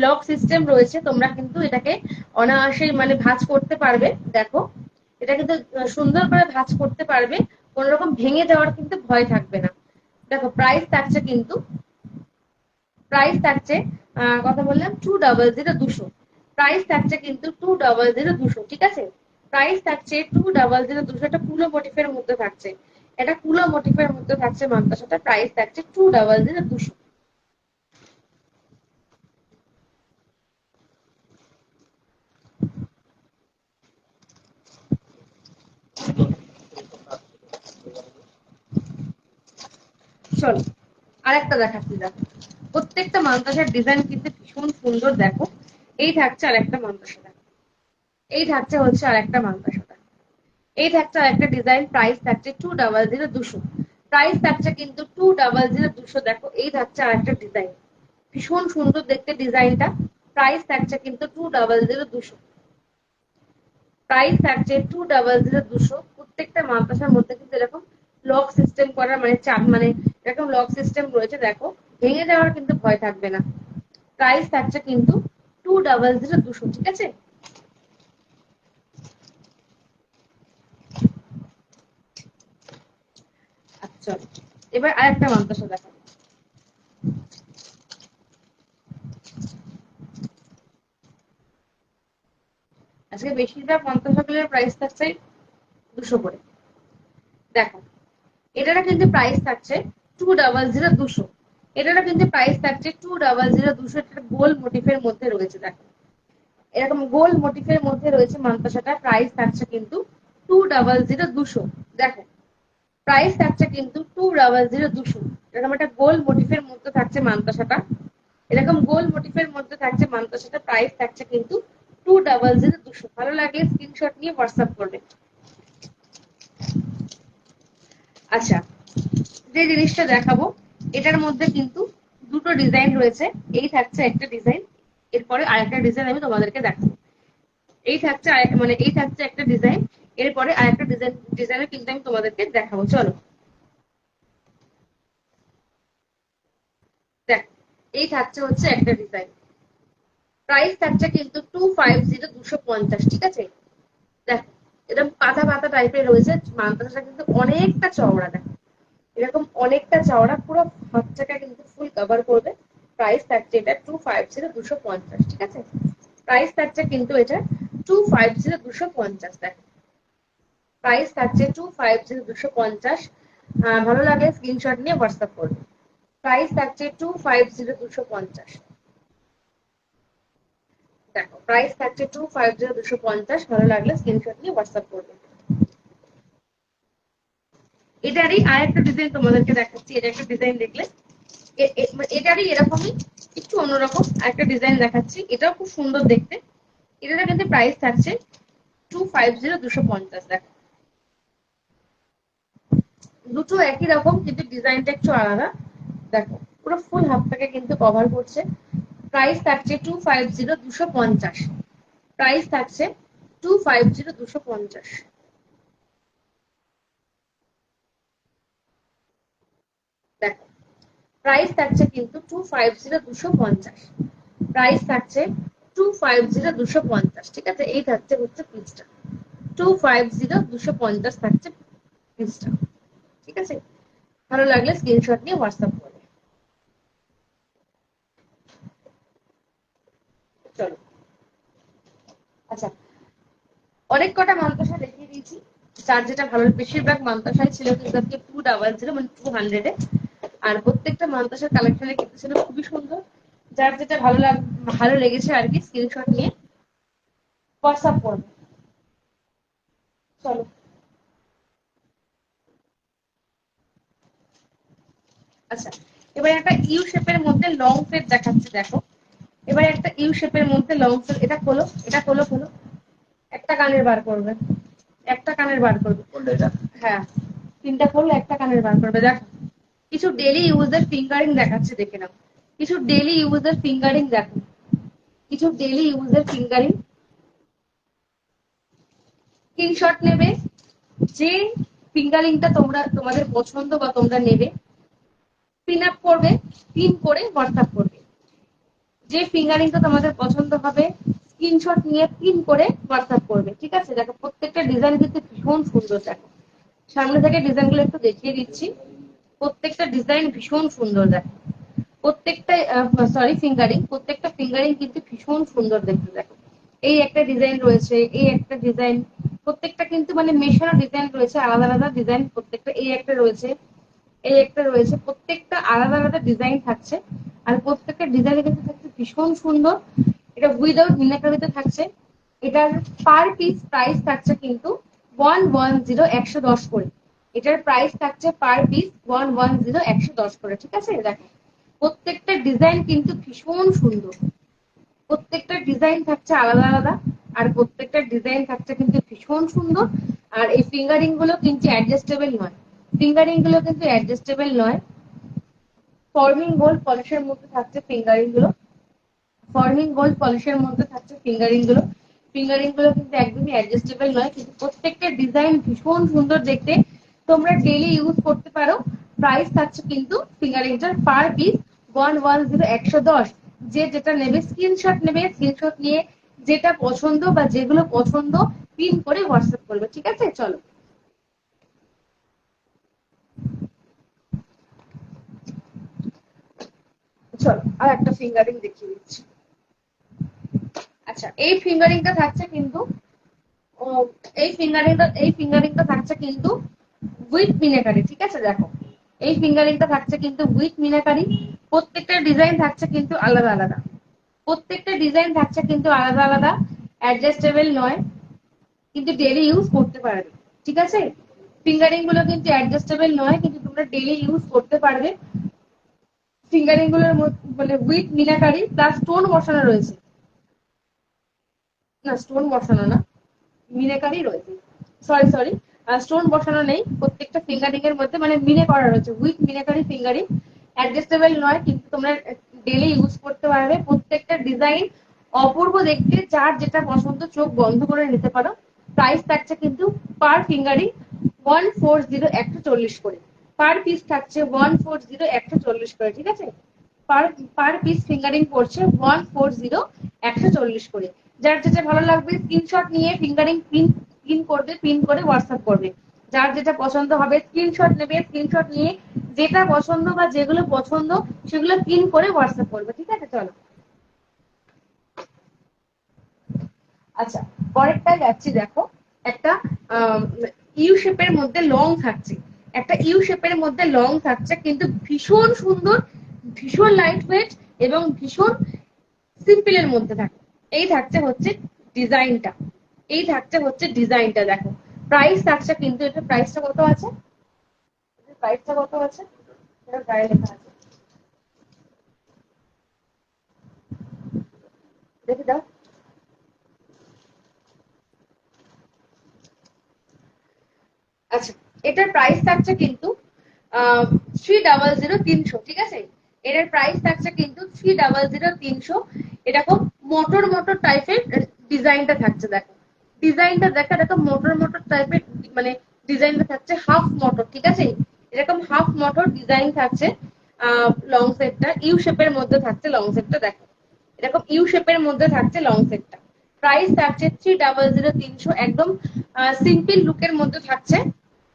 লক সিস্টেম রয়েছে, তোমরা কিন্তু এটাকে অনায়াসে মানে ভাঁজ করতে পারবে। দেখো, এটা কিন্তু সুন্দর করে ভাঁজ করতে পারবে, কোন রকম ভেঙে যাওয়ার কিন্তু ভয় থাকবে না। দেখো প্রাইস থাকছে কিন্তু, প্রাইস থাকছে কথা বললাম 200, প্রাইস থাকছে কিন্তু 200, ঠিক আছে, প্রাইস থাকছে 200, এটা কুলো মোটিফের মধ্যে থাকছে, এটা কুলো মোটিফের মধ্যে থাকছে মাদ্রাসাটা, প্রাইস থাকছে 200। চলো আরেকটা দেখাচ্ছি। দেখো প্রত্যেকটা মাদ্রাসার ডিজাইন কিন্তু ভীষণ সুন্দর। দেখো এই থাকছে আরেকটা মাদ্রাসা, দেখো এই থাকছে হচ্ছে আরেকটা মাদ্রাসা, এই থাকছে আরেকটা ডিজাইন, প্রাইস থাকছে 200, প্রাইস থাকছে কিন্তু 200। দেখো এই থাকছে আরেকটা ডিজাইন, ভীষণ সুন্দর দেখতে ডিজাইনটা, প্রাইস থাকছে কিন্তু 200, প্রাইস থাকছে 200। প্রত্যেকটা মাদ্রাসার মধ্যে কিন্তু এরকম লক সিস্টেম করা, মানে চাপ, মানে এরকম লক সিস্টেম রয়েছে। দেখো ভেঙে যাওয়ার কিন্তু ভয় থাকবে না। প্রাইস থাকছে কিন্তু 200, ঠিক আছে। আচ্ছা এবার আরেকটা মাদ্রাসা দেখো। আজকে বেশিরভাগ মাদ্রাসাগুলোর প্রাইস থাকছে 200 করে। দেখো এটারও কিন্তু প্রাইস থাকছে 200, এটারও কিন্তু প্রাইস থাকছে 200। এটা গোল মোটিফের মধ্যে রয়েছে। দেখো এরকম গোল মোটিফের মধ্যে রয়েছে মাদ্রাসাটা, প্রাইস থাকছে কিন্তু 200। দেখো প্রাইস থাকছে কিন্তু 200। এরকম একটা গোল মোটিফের মধ্যে থাকছে মাদ্রাসাটা, এরকম গোল মোটিফের মধ্যে থাকছে মাদ্রাসাটা, প্রাইস থাকছে কিন্তু 200। ভালো লাগে স্ক্রিনশট নিয়ে হোয়াটসঅ্যাপ করবে। আচ্ছা যে জিনিসটা দেখাবো, এটার মধ্যে কিন্তু দুটো ডিজাইন রয়েছে, এই থাকছে একটা ডিজাইন, এরপরে আরেকটা ডিজাইন আমি তোমাদেরকে দেখাবো। এই থাকছে মানে এই থাকছে একটা ডিজাইন, এরপরে আরেকটা ডিজাইনে কিন্তু আমি তোমাদেরকে দেখাবো। চলো দেখ, এই থাকছে হচ্ছে একটা ডিজাইন, প্রাইস থাকছে কিন্তু 250, ঠিক আছে। দেখো এরকম পাতা পাতা টাইপের রয়েছে, মাদ্রাসা কিন্তু অনেকটা চওড়া। দেখো এরকম অনেকটা চওড়া, পুরো হাতটাকে কিন্তু ফুল কভার করবে। প্রাইস থাকছে এটা 250, ঠিক আছে, প্রাইস থাকছে কিন্তু এটা 250। দেখো প্রাইস থাকছে 250। ভালো লাগলে স্ক্রিনশট নিয়ে হোয়াটসঅ্যাপ করবে। প্রাইস থাকছে 250। দেখো প্রাইস থাকছে 250, ভালো লাগলে স্ক্রিনশট নিয়ে হোয়াটসঅ্যাপ করবে। এটারই আরেকটা ডিজাইন তোমাদেরকে দেখাচ্ছি, এটা একটা ডিজাইন দেখলে এটারই এরকমই একটু অন্যরকম একটা ডিজাইন দেখাচ্ছি, এটাও খুব সুন্দর দেখতে। এটার কিন্তু প্রাইস থাকছে 250। দেখো দুটো একই রকম কিন্তু ডিজাইনটা একটু আলাদা। দেখো পুরো ফুল হাফটাকে কিন্তু কভার করছে, প্রাইস থাকছে 250, প্রাইস থাকছে 250। দেখো প্রাইস থাকছে কিন্তু 250, প্রাইস থাকছে 250, ঠিক আছে। এই থাকছে হচ্ছে পিসটা 250 থাকছে পিসটা, ঠিক আছে। ভালো লাগলে স্ক্রিনশট নিয়ে হোয়াটসঅ্যাপ করবে। চলো আচ্ছা, অনেক কটা মাদ্রাসা দেখিয়ে দিয়েছি, যার যেটা ভালো, বেশিরভাগ মাদ্রাসায় ছিল কিন্তু আজকে 200 মানে 200। আর প্রত্যেকটা মাদ্রাসার কালেকশনে কিন্তু ছিল খুবই সুন্দর, যার যেটা ভালো লেগেছে আর কি স্ক্রিনশট নিয়ে হোয়াটসঅ্যাপ করবে। চলো আচ্ছা, এবার একটা ইউ শেপের মধ্যে লং সেট দেখাচ্ছি। দেখো এবার একটা ইউ শেপের মধ্যে লং সেট, এটা খোলো, এটা খোলো, খোলো, একটা কানের বার করবে, একটা কানের বার করবে। কোনটা এটা? হ্যাঁ তিনটা খোলো, একটা কানের বার করবে। দেখো কিছু ডেলি ইউজের ফিঙ্গারিং দেখাচ্ছে, দেখে নাও। কিছু ডেলি ইউজের ফিঙ্গারিং দেখো, কিছু ডেলি ইউজের ফিঙ্গারিং। স্ক্রিনশট নেবে, যে ফিঙ্গারিংটা তোমাদের পছন্দ বা তোমরা নেবে, পিন আপ করবে, পিন করে হোয়াটসঅ্যাপ করবে। যে ফিঙ্গারিংটা তোমাদের পছন্দ হবে স্ক্রিনশট নিয়ে পিন করে হোয়াটসঅ্যাপ করবে, ঠিক আছে? দেখো প্রত্যেকটা ডিজাইন কিন্তু ভীষণ সুন্দর। দেখো সামনে থেকে ডিজাইনগুলো একটু দেখিয়ে দিচ্ছি। প্রত্যেকটা ডিজাইন ভীষণ সুন্দর। দেখো প্রত্যেকটা সরি ফিঙ্গারিং, প্রত্যেকটা ফিঙ্গারিং কিন্তু ভীষণ সুন্দর দেখতে। দেখো এই একটা ডিজাইন রয়েছে, এই একটা ডিজাইন, প্রত্যেকটা কিন্তু মানে মেশানো ডিজাইন রয়েছে, আলাদা আলাদা ডিজাইন প্রত্যেকটা। এই একটা রয়েছে, এই একটা রয়েছে, প্রত্যেকটা আলাদা আলাদা ডিজাইন থাকছে। আর প্রত্যেকটা ডিজাইন কিন্তু থাকছে ভীষণ সুন্দর। এটা উইদাউট মিনাকারিতে থাকছে। এটার পার পিস প্রাইস থাকছে কিন্তু 110 110 করে। এটার প্রাইস থাকছে পার পিস 110 110 করে, ঠিক আছে? দেখো প্রত্যেকটা ডিজাইন কিন্তু ভীষণ সুন্দর, প্রত্যেকটা ডিজাইন থাকছে আলাদা আলাদা, আর প্রত্যেকটা ডিজাইন থাকছে কিন্তু ভীষণ সুন্দর। আর এই ফিঙ্গারিং গুলো কিন্তু অ্যাডজাস্টেবল নয়, ফিঙ্গারিং গুলো কিন্তু অ্যাডজাস্টেবল নয়। ফর্মিং গোল্ড পলিশের মধ্যে থাকছে ফিঙ্গারিং গুলো, ফর্মিং গোল্ড পলিশের মধ্যে থাকছে ফিঙ্গারিং গুলো। ফিঙ্গারিং গুলো কিন্তু একদমই অ্যাডজাস্টেবল নয়, কিন্তু প্রত্যেকটা ডিজাইন ভীষণ সুন্দর দেখতে, তোমরা ডেইলি ইউজ করতে পারো। প্রাইস থাকছে কিন্তু ফিঙ্গারিংটার পার পিস 110 110। যে যেটা নেবে স্ক্রিনশট নেবে, স্ক্রিনশট নিয়ে যেটা পছন্দ বা যেগুলো পছন্দ পিন করে হোয়াটসঅ্যাপ করবে, ঠিক আছে? চলো চলো আর একটা ফিঙ্গারিং দেখিয়ে দিচ্ছি। আচ্ছা এই ফিঙ্গারিংটা থাকছে কিন্তু এই ফিঙ্গারিংটা থাকছে কিন্তু উইথ মিনাকারি, ঠিক আছে? দেখো এই ফিঙ্গারিংটা থাকছে কিন্তু উইথ মিনাকারি। প্রত্যেকটা ডিজাইন থাকছে কিন্তু আলাদা আলাদা, প্রত্যেকটা ডিজাইন থাকছে কিন্তু আলাদা আলাদা, অ্যাডজাস্টেবল নয়, কিন্তু ডেলি ইউজ করতে পারবে, ঠিক আছে? ফিঙ্গারিং গুলো কিন্তু অ্যাডজাস্টেবল নয়, কিন্তু তোমরা ডেলি ইউজ করতে পারবে। ফিঙ্গারিং গুলোর মানে উইথ মিনাকারি প্লাস স্টোন বসানো রয়েছে, না স্টোন বসানো না, মিনাকারি রয়েছে, সরি সরি, স্টোন বসানো নেই। প্রত্যেকটা ফিঙ্গারিং এর মধ্যে মানে মিনে করা রয়েছে, উইথ মিনাকারি ফিঙ্গারিং। অ্যাডজাস্টেবল নয়, কিন্তু তোমরা ডেলি ইউজ করতে পারবে। প্রত্যেকটা ডিজাইন অপূর্ব দেখতে, যার যেটা পছন্দ চোখ বন্ধ করে নিতে পারো। প্রাইস থাকছে কিন্তু পার ফিঙ্গারিং 140 140 করে, পার পিস থাকছে 140 140 করে, ঠিক আছে? পার পার পিস ফিঙ্গারিং পড়ছে 140 140 করে। যার যেটা ভালো লাগবে স্ক্রিনশট নিয়ে ফিঙ্গারিং পিন পিন করবে, পিন করে হোয়াটসঅ্যাপ করবে। যার যেটা পছন্দ হবে স্ক্রিনশট নেবে, স্ক্রিনশট নিয়ে যেটা পছন্দ বা যেগুলো পছন্দ সেগুলো পিন করে হোয়াটসঅ্যাপ করবে, ঠিক আছে? চলো আচ্ছা পরেরটায় যাচ্ছি। দেখো একটা ইউ শেপের মধ্যে লং থাকছে, একটা ইউ শেপের মধ্যে লং থাকছে কিন্তু ভীষণ সুন্দর, ভীষণ লাইট ওয়েট এবং ভীষণ সিম্পলের মধ্যে থাকে। এই থাকছে হচ্ছে ডিজাইনটা, এই থাকছে হচ্ছে ডিজাইনটা। দেখো প্রাইস থাকছে কিন্তু, এটা প্রাইসটা কত আছে, প্রাইসটা কত আছে এটা গায়ে লেখা আছে, দেখে দাও। আচ্ছা এটার প্রাইস থাকছে কিন্তু 300 ঠিক আছে? এটার প্রাইস থাকছে কিন্তু 300 এরকম মোটর মোটর টাইপের ডিজাইনটা থাকছে। দেখো ডিজাইনটা দেখা, দেখো মোটর মোটর টাইপের মানে ডিজাইনটা থাকছে হাফ মোটর, ঠিক আছে? এরকম হাফ মোটর ডিজাইন থাকছে। লং সেটটা ইউ শেপের মধ্যে থাকছে, লং সেটটা দেখো এরকম ইউ শেপের মধ্যে থাকছে লং সেটটা। প্রাইস থাকছে 300 একদম সিম্পল লুকের মধ্যে থাকছে।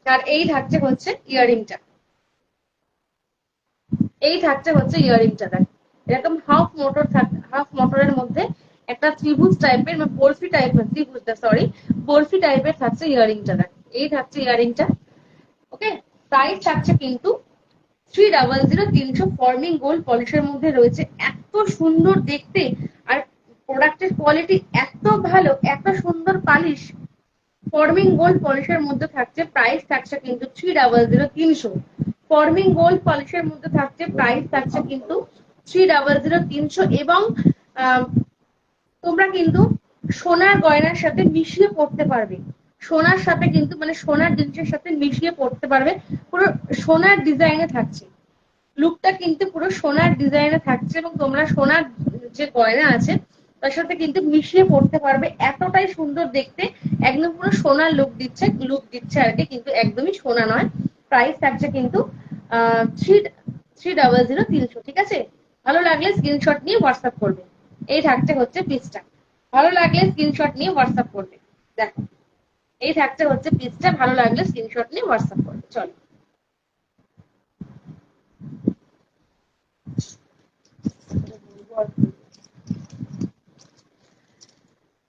আর এই থাকছে হচ্ছে ইয়ারিংটা, এই থাকছে হচ্ছে ইয়ারিংটা। দেখ এরকম হাফ মোটর থাকছে, হাফ মোটরের মধ্যে একটা ত্রিভুজ টাইপের বরফি টাইপের, ত্রিভুজটা সরি বরফি টাইপের থাকছে ইয়ারিংটা। দেখ এই থাকছে ইয়ারিংটা, ওকে? প্রাইস থাকছে কিন্তু 300 ফর্মিং গোল্ড পলিশের মধ্যে রয়েছে। এত সুন্দর দেখতে, আর প্রোডাক্টের কোয়ালিটি এত ভালো, এত সুন্দর পালিশ ফর্মিং গোল্ড পলিশের মধ্যে থাকছে। প্রাইস থাকছে কিন্তু 300 ফর্মিং গোল্ড পলিশের মধ্যে থাকছে। প্রাইস থাকছে কিন্তু 300 এবং তোমরা কিন্তু সোনার গয়নার সাথে মিশিয়ে পড়তে পারবে, সোনার সাথে কিন্তু মানে সোনার জিনিসের সাথে মিশিয়ে পড়তে পারবে। পুরো সোনার ডিজাইনে থাকছে, লুকটা কিন্তু পুরো সোনার ডিজাইনে থাকছে, এবং তোমরা সোনার যে গয়না আছে তার সাথে কিন্তু মিশিয়ে পড়তে পারবে, এতটাই সুন্দর দেখতে। একদম পুরো সোনার লুক দিচ্ছে আর কি, কিন্তু একদমই সোনা নয়। প্রাইস থাকছে কিন্তু থ্রি 300, ঠিক আছে। ভালো লাগলে স্ক্রিনশট নিয়ে হোয়াটসঅ্যাপ করবে। এই থাকছে হচ্ছে পিসটা, ভালো লাগলে স্ক্রিনশট নিয়ে হোয়াটসঅ্যাপ করবে। দেখো, এই থাকছে হচ্ছে পিসটা, ভালো লাগলে স্ক্রিনশট নিয়ে হোয়াটসঅ্যাপ করবে। চলো,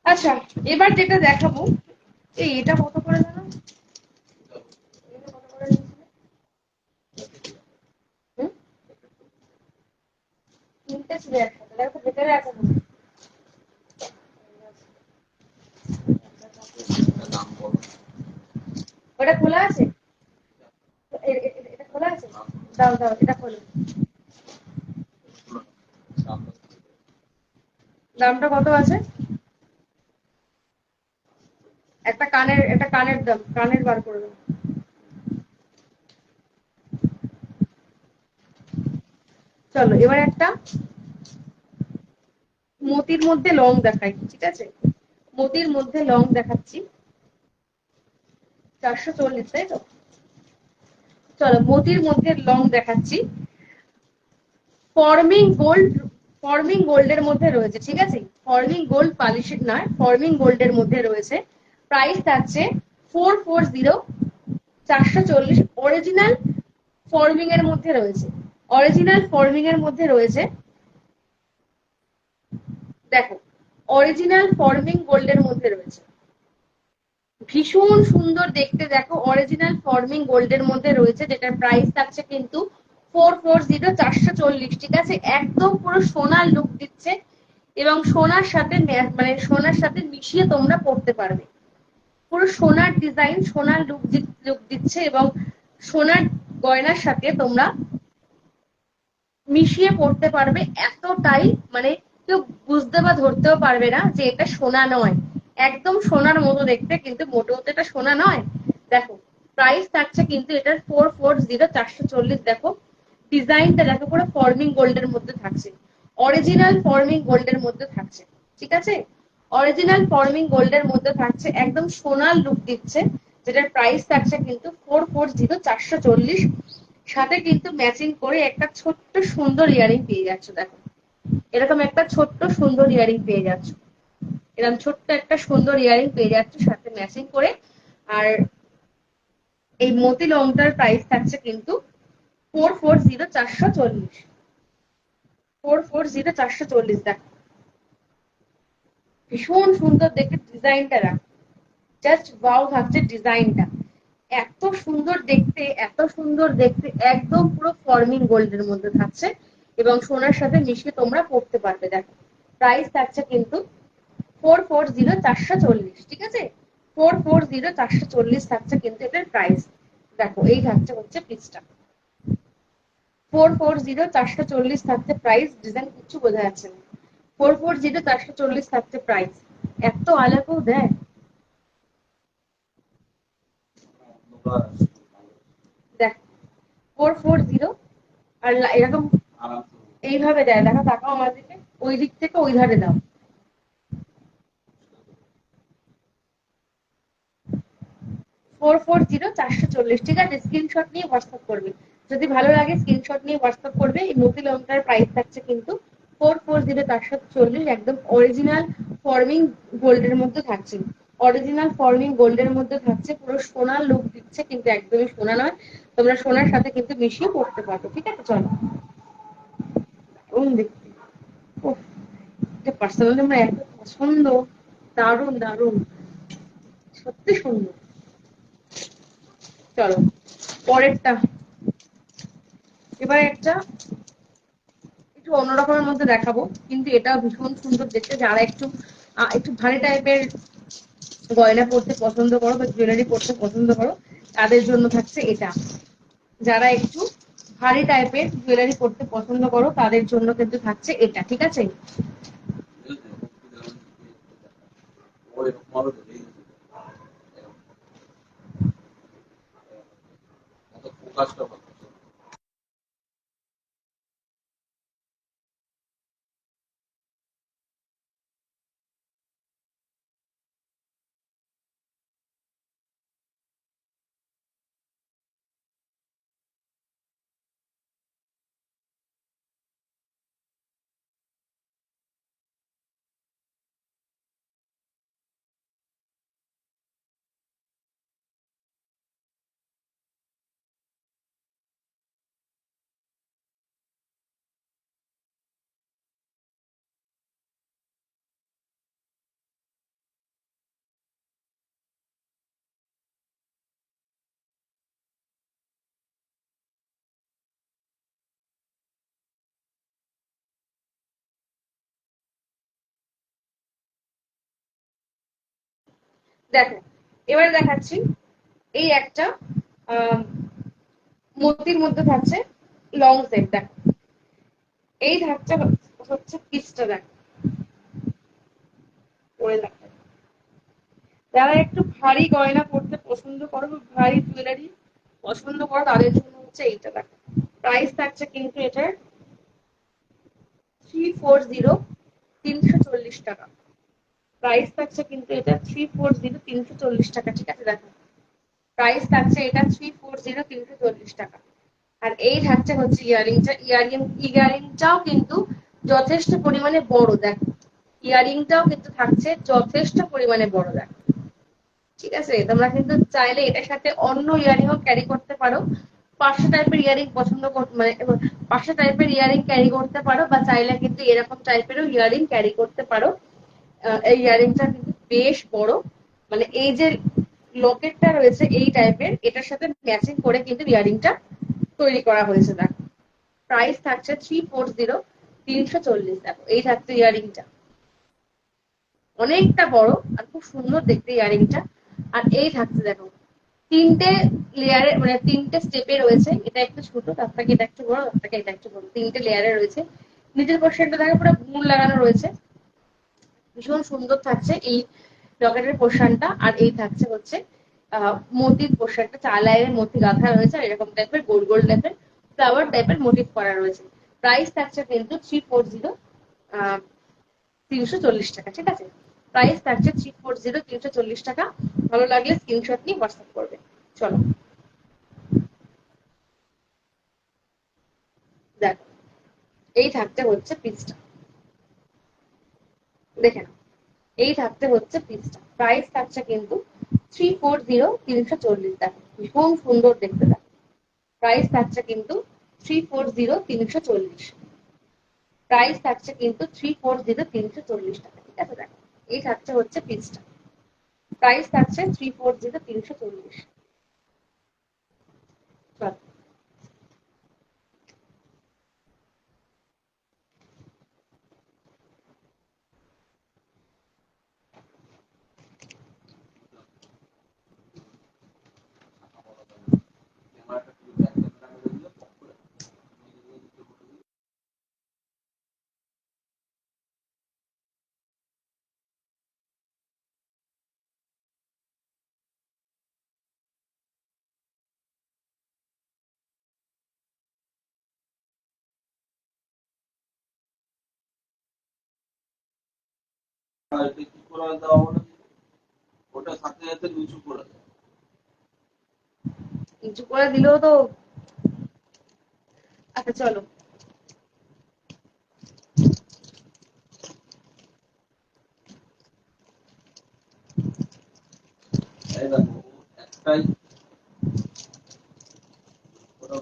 আচ্ছা, এবার যেটা দেখাবো, এটা কত করে জানো? এটা কত করে নিয়েছিলে? হুম? তিনটে ছিল একসাথে, দেখো ভেতরে আছে মনে হয়। নাম বলো। ওটা খোলা আছে? এটা খোলা আছে? দাও দাও, এটা খোলো। নামটা দামটা কত আছে? একটা কানের দাম, কানের বার করে দাও। চলো, এবার একটা মতির মধ্যে লং দেখাই, ঠিক আছে। মতির মধ্যে লং দেখাচ্ছি, 440, তাই তো? চলো, মতির মধ্যে লং দেখাচ্ছি। ফর্মিং গোল্ড, ফর্মিং গোল্ডের মধ্যে রয়েছে, ঠিক আছে। ফর্মিং গোল্ড পলিশের নয়, ফর্মিং গোল্ডের মধ্যে রয়েছে। প্রাইস থাকছে 440, 440। অরিজিনাল ফর্মিং এর মধ্যে রয়েছে, অরিজিনাল ফর্মিং এর মধ্যে রয়েছে। দেখো, অরিজিনাল ফর্মিং গোল্ডের মধ্যে রয়েছে, ভীষণ সুন্দর দেখতে। দেখো, অরিজিনাল ফর্মিং গোল্ডের মধ্যে রয়েছে, যেটার প্রাইস থাকছে কিন্তু 440, 440, ঠিক আছে। একদম পুরো সোনার লুক দিচ্ছে, এবং সোনার সাথে মানে সোনার সাথে মিশিয়ে তোমরা পড়তে পারবে। পুরো সোনার ডিজাইন, সোনার লুক দিচ্ছে, এবং সোনার গয়নার সাথে তোমরা মিশিয়ে পড়তে পারবে। এতটাই মানে কেউ বুঝতে বা ধরতেও পারবে না যে এটা সোনা নয়। একদম সোনার মতো দেখতে, কিন্তু মোটেও তো এটা সোনা নয়। দেখো, প্রাইস থাকছে কিন্তু এটার 440, 440। দেখো ডিজাইনটা, দেখো পুরো ফর্মিং গোল্ডের মধ্যে থাকছে, অরিজিনাল ফর্মিং গোল্ডের মধ্যে থাকছে, ঠিক আছে। অরিজিনাল ফর্মিং গোল্ডের মধ্যে থাকছে, একদম সোনার লুক দিচ্ছে, যেটার প্রাইস থাকছে কিন্তু 440, 440। সাথে কিন্তু ম্যাচিং করে একটা ছোট্ট সুন্দর ইয়ারিং পেয়ে যাচ্ছ। দেখো, এরকম একটা ছোট্ট সুন্দর ইয়ারিং পেয়ে যাচ্ছ, এরকম ছোট্ট একটা সুন্দর ইয়ারিং পেয়ে যাচ্ছ সাথে ম্যাচিং করে। আর এই মতি লংটার প্রাইস থাকছে কিন্তু 440, 440, 440, 440। দেখো, ভীষণ সুন্দর দেখে ডিজাইনটা, রাখ, জাস্ট ওয়াও থাকছে ডিজাইনটা। এত সুন্দর দেখতে, এত সুন্দর দেখতে, একদম পুরো ফর্মিং গোল্ডের মধ্যে থাকছে, এবং সোনার সাথে মিশিয়ে তোমরা পড়তে পারবে। দেখো, প্রাইস থাকছে কিন্তু 440, 440, ঠিক আছে। 440, 440 থাকছে কিন্তু এটার প্রাইস। দেখো, এই থাকছে হচ্ছে পিসটা, 440, 440 থাকছে প্রাইস। ডিজাইন কিছু বোঝা যাচ্ছে না। 440, 440 থাকছে প্রাইস। এত আলাদাও দেয়। তোমরা দেখ, 440, আর এরকম আরামসে এইভাবে দেয়। দেখো, তাকাও আমার দিকে, ওই দিক থেকে ওই ধারে দাও। 440, 440, ঠিক আছে। স্ক্রিনশট নিয়ে হোয়াটসঅ্যাপ করবে, যদি ভালো লাগে স্ক্রিনশট নিয়ে হোয়াটসঅ্যাপ করবে। এই মতি লংটার প্রাইস থাকছে কিন্তু 440, 440। একদম অরিজিনাল ফর্মিং গোল্ডের মধ্যে থাকছে, অরিজিনাল ফর্মিং গোল্ডের মধ্যে থাকছে, পুরো সোনার লুক দিচ্ছে, কিন্তু একদমই সোনা নয়। তোমরা সোনার সাথে কিন্তু মিশিয়ে পড়তে পারবে, ঠিক আছে। চলো, দারুণ দেখতে। উফ, এটা পার্সোনালি আমার এত পছন্দ, দারুণ দারুণ, সত্যি সুন্দর। চলো, পরেরটা। এবার একটা একটু অন্যরকমের মধ্যে দেখাবো, কিন্তু এটাও ভীষণ সুন্দর দেখতে। যারা একটু একটু ভারী টাইপের গয়না পরতে পছন্দ করো বা জুয়েলারি পরতে পছন্দ করো, তাদের জন্য থাকছে এটা। যারা একটু ভারী টাইপের জুয়েলারি পরতে পছন্দ করো, তাদের জন্য কিন্তু থাকছে এটা, ঠিক আছে। ওই ভালো তো এই এত ফোকাসটা দেখো এবার দেখাচ্ছি এই একটা মতির মধ্যে থাকছে লং সেট। দেখো এই থাকছে হচ্ছে পিসটা। দেখো পরে দেখো, যারা একটু ভারী গয়না পড়তে পছন্দ করো, ভারী জুয়েলারি পছন্দ করো, তাদের জন্য হচ্ছে এইটা। দেখো প্রাইস থাকছে কিন্তু এটার 340, 340 টাকা। প্রাইস থাকছে কিন্তু এটা 340, 340 টাকা। ঠিক আছে, দেখো প্রাইস থাকছে এটা 340, 340 টাকা। আর এই থাকছে হচ্ছে ইয়ারিংটা। ইয়ারিংটাও কিন্তু যথেষ্ট পরিমাণে বড়। দেখো ইয়ারিংটাও কিন্তু থাকছে যথেষ্ট পরিমাণে বড়। দেখো ঠিক আছে, তোমরা কিন্তু চাইলে এটার সাথে অন্য ইয়ারিংও ক্যারি করতে পারো। পাঁচশো টাইপের ইয়ারিং পছন্দ মানে পাঁচশো টাইপের ইয়ারিং ক্যারি করতে পারো, বা চাইলে কিন্তু এরকম টাইপেরও ইয়ারিং ক্যারি করতে পারো। এই ইয়ারিংটা কিন্তু বেশ বড়, মানে এই যে লকেটটা রয়েছে এই টাইপের, এটার সাথে ম্যাচিং করে কিন্তু ইয়ারিংটা তৈরি করা হয়েছে। দেখো প্রাইস থাকছে 340, 340। দেখো এই থাকছে ইয়ারিংটা, অনেকটা বড় আর খুব সুন্দর দেখতে ইয়ারিংটা। আর এই থাকছে দেখো তিনটে লেয়ারে, মানে তিনটে স্টেপে রয়েছে। এটা একটু ছোট, তার থেকে এটা একটু বড়, তার থেকে এটা একটু বড়, তিনটে লেয়ারে রয়েছে। নিচের পোর্শনটা দেখো পুরো গুণ লাগানো রয়েছে, ভীষণ সুন্দর থাকছে এই লকেটের পোর্শনটা। আর এই থাকছে হচ্ছে মোটিভ পোর্শনটা, 4 লাইনের মতি গাঁথা রয়েছে, এরকম টাইপের গোল গোল টাইপের ফ্লাওয়ার টাইপের মোটিভ করা রয়েছে। প্রাইস থাকছে কিন্তু 340, 340 টাকা। ঠিক আছে, প্রাইস থাকছে 340, 340 টাকা। ভালো লাগলে স্ক্রিনশট নিয়ে হোয়াটসঅ্যাপ করবে। চলো দেখো এই থাকতে হচ্ছে পিসটা, দেখে নাও এই থাকতে হচ্ছে পিসটা। প্রাইস থাকছে কিন্তু 340, 340 টাকা। ভীষণ সুন্দর দেখতে। দেখো প্রাইস থাকছে কিন্তু 340, 340। প্রাইস থাকছে কিন্তু 340, 340 টাকা। ঠিক আছে, দেখো এই থাকছে হচ্ছে পিসটা। প্রাইস থাকছে 340, 340। চলো ক্যামেরাটা একটু ব্যাক ক্যামেরা করে দিলে পপ করে আর এটা কি করে দেওয়া হবে? ওটা সাথে সাথে নিচু করে দেয়। নিচু করে দিলেও তো। আচ্ছা চলো এই দেখো একটাই ওটা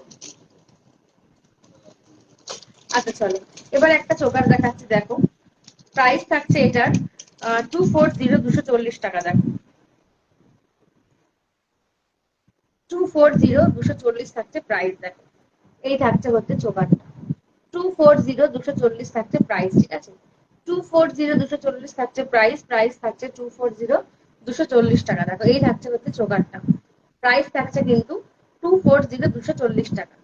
আচ্ছা চলো এবার একটা চোকার দেখাচ্ছি। দেখো প্রাইস থাকছে এটার 240, 240 টাকা। দেখো 240, 240 থাকছে প্রাইস। দেখো এই থাকছে হচ্ছে চোকারটা 240, 240 থাকছে প্রাইস। ঠিক আছে, 240, 240 থাকছে প্রাইস। প্রাইস থাকছে 240, 240 টাকা। দেখো এই থাকছে হচ্ছে চোকারটা। প্রাইস থাকছে কিন্তু 240, 240 টাকা।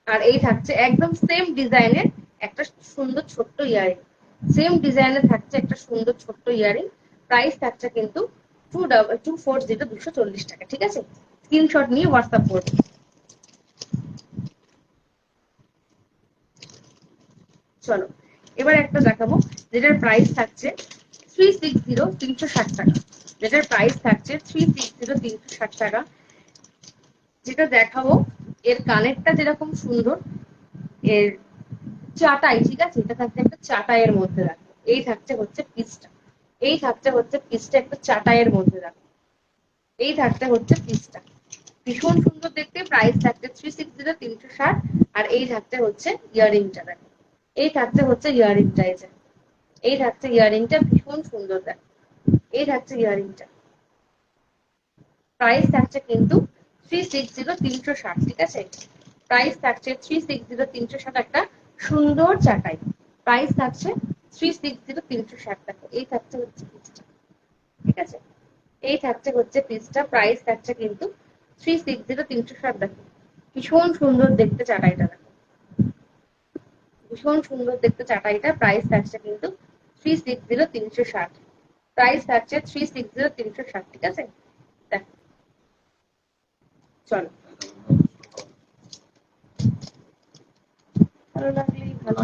আর এই থাকছে একদম সেম ডিজাইনের একটা সুন্দর ছোট্ট ইয়ারিং। সেম ডিজাইনের থাকছে একটা সুন্দর ছোট্ট ইয়ারিং। প্রাইস থাকছে কিন্তু 240, 240 টাকা। ঠিক আছে, স্ক্রিনশট নিয়ে হোয়াটসঅ্যাপ করবে। চলো এবার একটা দেখাবো যেটার প্রাইস থাকছে 360, 360 টাকা। যেটার প্রাইস থাকছে 360, 360 টাকা। যেটা দেখাবো এর কানেরটা যেরকম সুন্দর, এর চাটাই, ঠিক আছে, এটা থাকছে একটা চাটাইয়ের মধ্যে। রাখো এই থাকছে হচ্ছে পিসটা। এই থাকছে হচ্ছে পিসটা একটা চাটাইয়ের মধ্যে। রাখো এই থাকছে হচ্ছে পিসটা, ভীষণ সুন্দর দেখতে। প্রাইস থাকছে 360, 360। আর এই থাকছে হচ্ছে ইয়ারিংটা। দেখো এই থাকছে হচ্ছে ইয়ারিংটা। এই থাকছে ইয়ারিংটা, ভীষণ সুন্দর। দেখো এই থাকছে ইয়ারিংটা। প্রাইস থাকছে কিন্তু 360, 360। ঠিক আছে, প্রাইস থাকছে 360, 360 একটা সুন্দর চাটাই। প্রাইস থাকছে 360, 360 টাকা। এই থাকছে হচ্ছে পিসটা। ঠিক আছে, এই থাকছে হচ্ছে পিসটা, প্রাইস থাকছে কিন্তু 360, 360। দেখো ভীষণ সুন্দর দেখতে চাটাইটা, দেখো ভীষণ সুন্দর দেখতে চাটাইটা, প্রাইস থাকছে কিন্তু 360, 360। প্রাইস থাকছে 360, 360, ঠিক আছে। দেখো চলো, ভালো লাগলেই ভালো,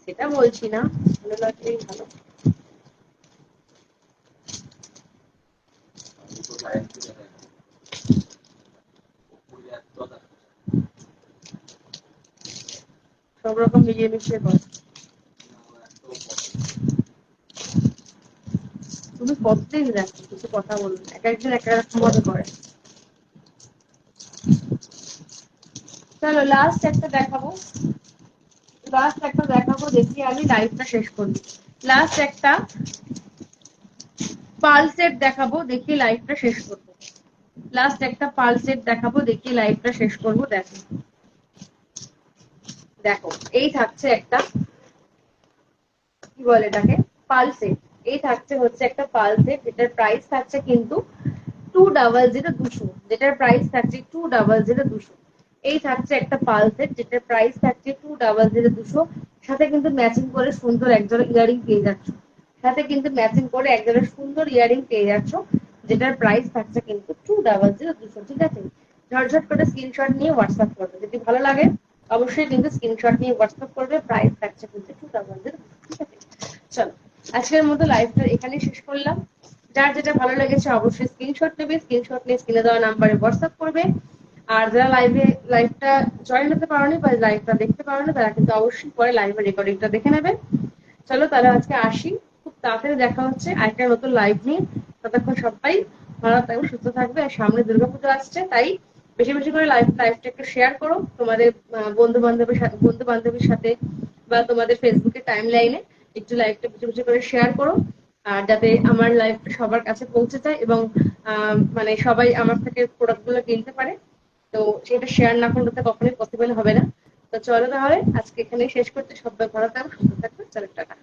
সেটা বলছি না, ভালো লাগলেই ভালো। সব রকম মিলিয়ে মিশিয়ে করো। তুমি কতদিন দেখো, কিছু কথা বলবে, এক একজন এক এক রকম ভাবে করে। চলো লাস্ট একটা দেখাবো, লাস্ট একটা দেখাবো, দেখি আমি লাইভটা শেষ করি। লাস্ট একটা পাল সেট দেখাবো, দেখি লাইভটা শেষ করবো। লাস্ট একটা পাল সেট দেখাবো, দেখি লাইভটা শেষ করবো। দেখো দেখো এই থাকছে একটা, কি বলে এটাকে, পাল সেট। এই থাকছে হচ্ছে একটা পাল সেট, যেটার প্রাইস থাকছে কিন্তু 200, যেটার প্রাইস থাকছে 200। এই থাকছে একটা পাল সেট, যেটার প্রাইস থাকছে 200। সাথে কিন্তু ম্যাচিং করে সুন্দর একজোড়া ইয়ারিং পেয়ে যাচ্ছ, সাথে কিন্তু ম্যাচিং করে একজোড়া সুন্দর ইয়ারিং পেয়ে যাচ্ছ, যেটার প্রাইস থাকছে কিন্তু 200, ঠিক আছে। ঝটঝট করে স্ক্রিনশট নিয়ে হোয়াটসঅ্যাপ করবে, যদি ভালো লাগে অবশ্যই কিন্তু স্ক্রিনশট নিয়ে হোয়াটসঅ্যাপ করবে। প্রাইস থাকছে কিন্তু 200, ঠিক আছে। চলো আজকের মতো লাইভটা এখানেই শেষ করলাম। যার যেটা ভালো লেগেছে অবশ্যই স্ক্রিনশট নেবে, স্ক্রিনশট নিয়ে স্ক্রিনে দেওয়া নাম্বারে হোয়াটসঅ্যাপ করবে। আর যারা লাইভটা জয়েন হতে পারোনি বা লাইভটা দেখতে পারোনি, তারা কিন্তু অবশ্যই পরে লাইভের রেকর্ডিংটা দেখে নেবে। চলো তাহলে আজকে আসি, খুব তাড়াতাড়ি দেখা হচ্ছে আরেকটা নতুন লাইভ নিয়ে। ততক্ষণ সবাই ভালো থাকবে, সুস্থ থাকবে। আর সামনে দুর্গাপুজো আসছে, তাই বেশি বেশি করে লাইভটা একটু শেয়ার করো তোমাদের বন্ধু বান্ধবের সাথে, বা তোমাদের ফেসবুকে টাইম লাইনে একটু লাইভটা বেশি বেশি করে শেয়ার করো। আর যাতে আমার লাইভটা সবার কাছে পৌঁছে যায় এবং মানে সবাই আমার থেকে প্রোডাক্ট গুলো কিনতে পারে। তো সেটা শেয়ার না করলে তো কখনোই পসিবল হবে না। তো চলো তাহলে আজকে এখানে শেষ করতে, সবাই ভালো থাকবে, সুস্থ থাকবে, চলো টাটা।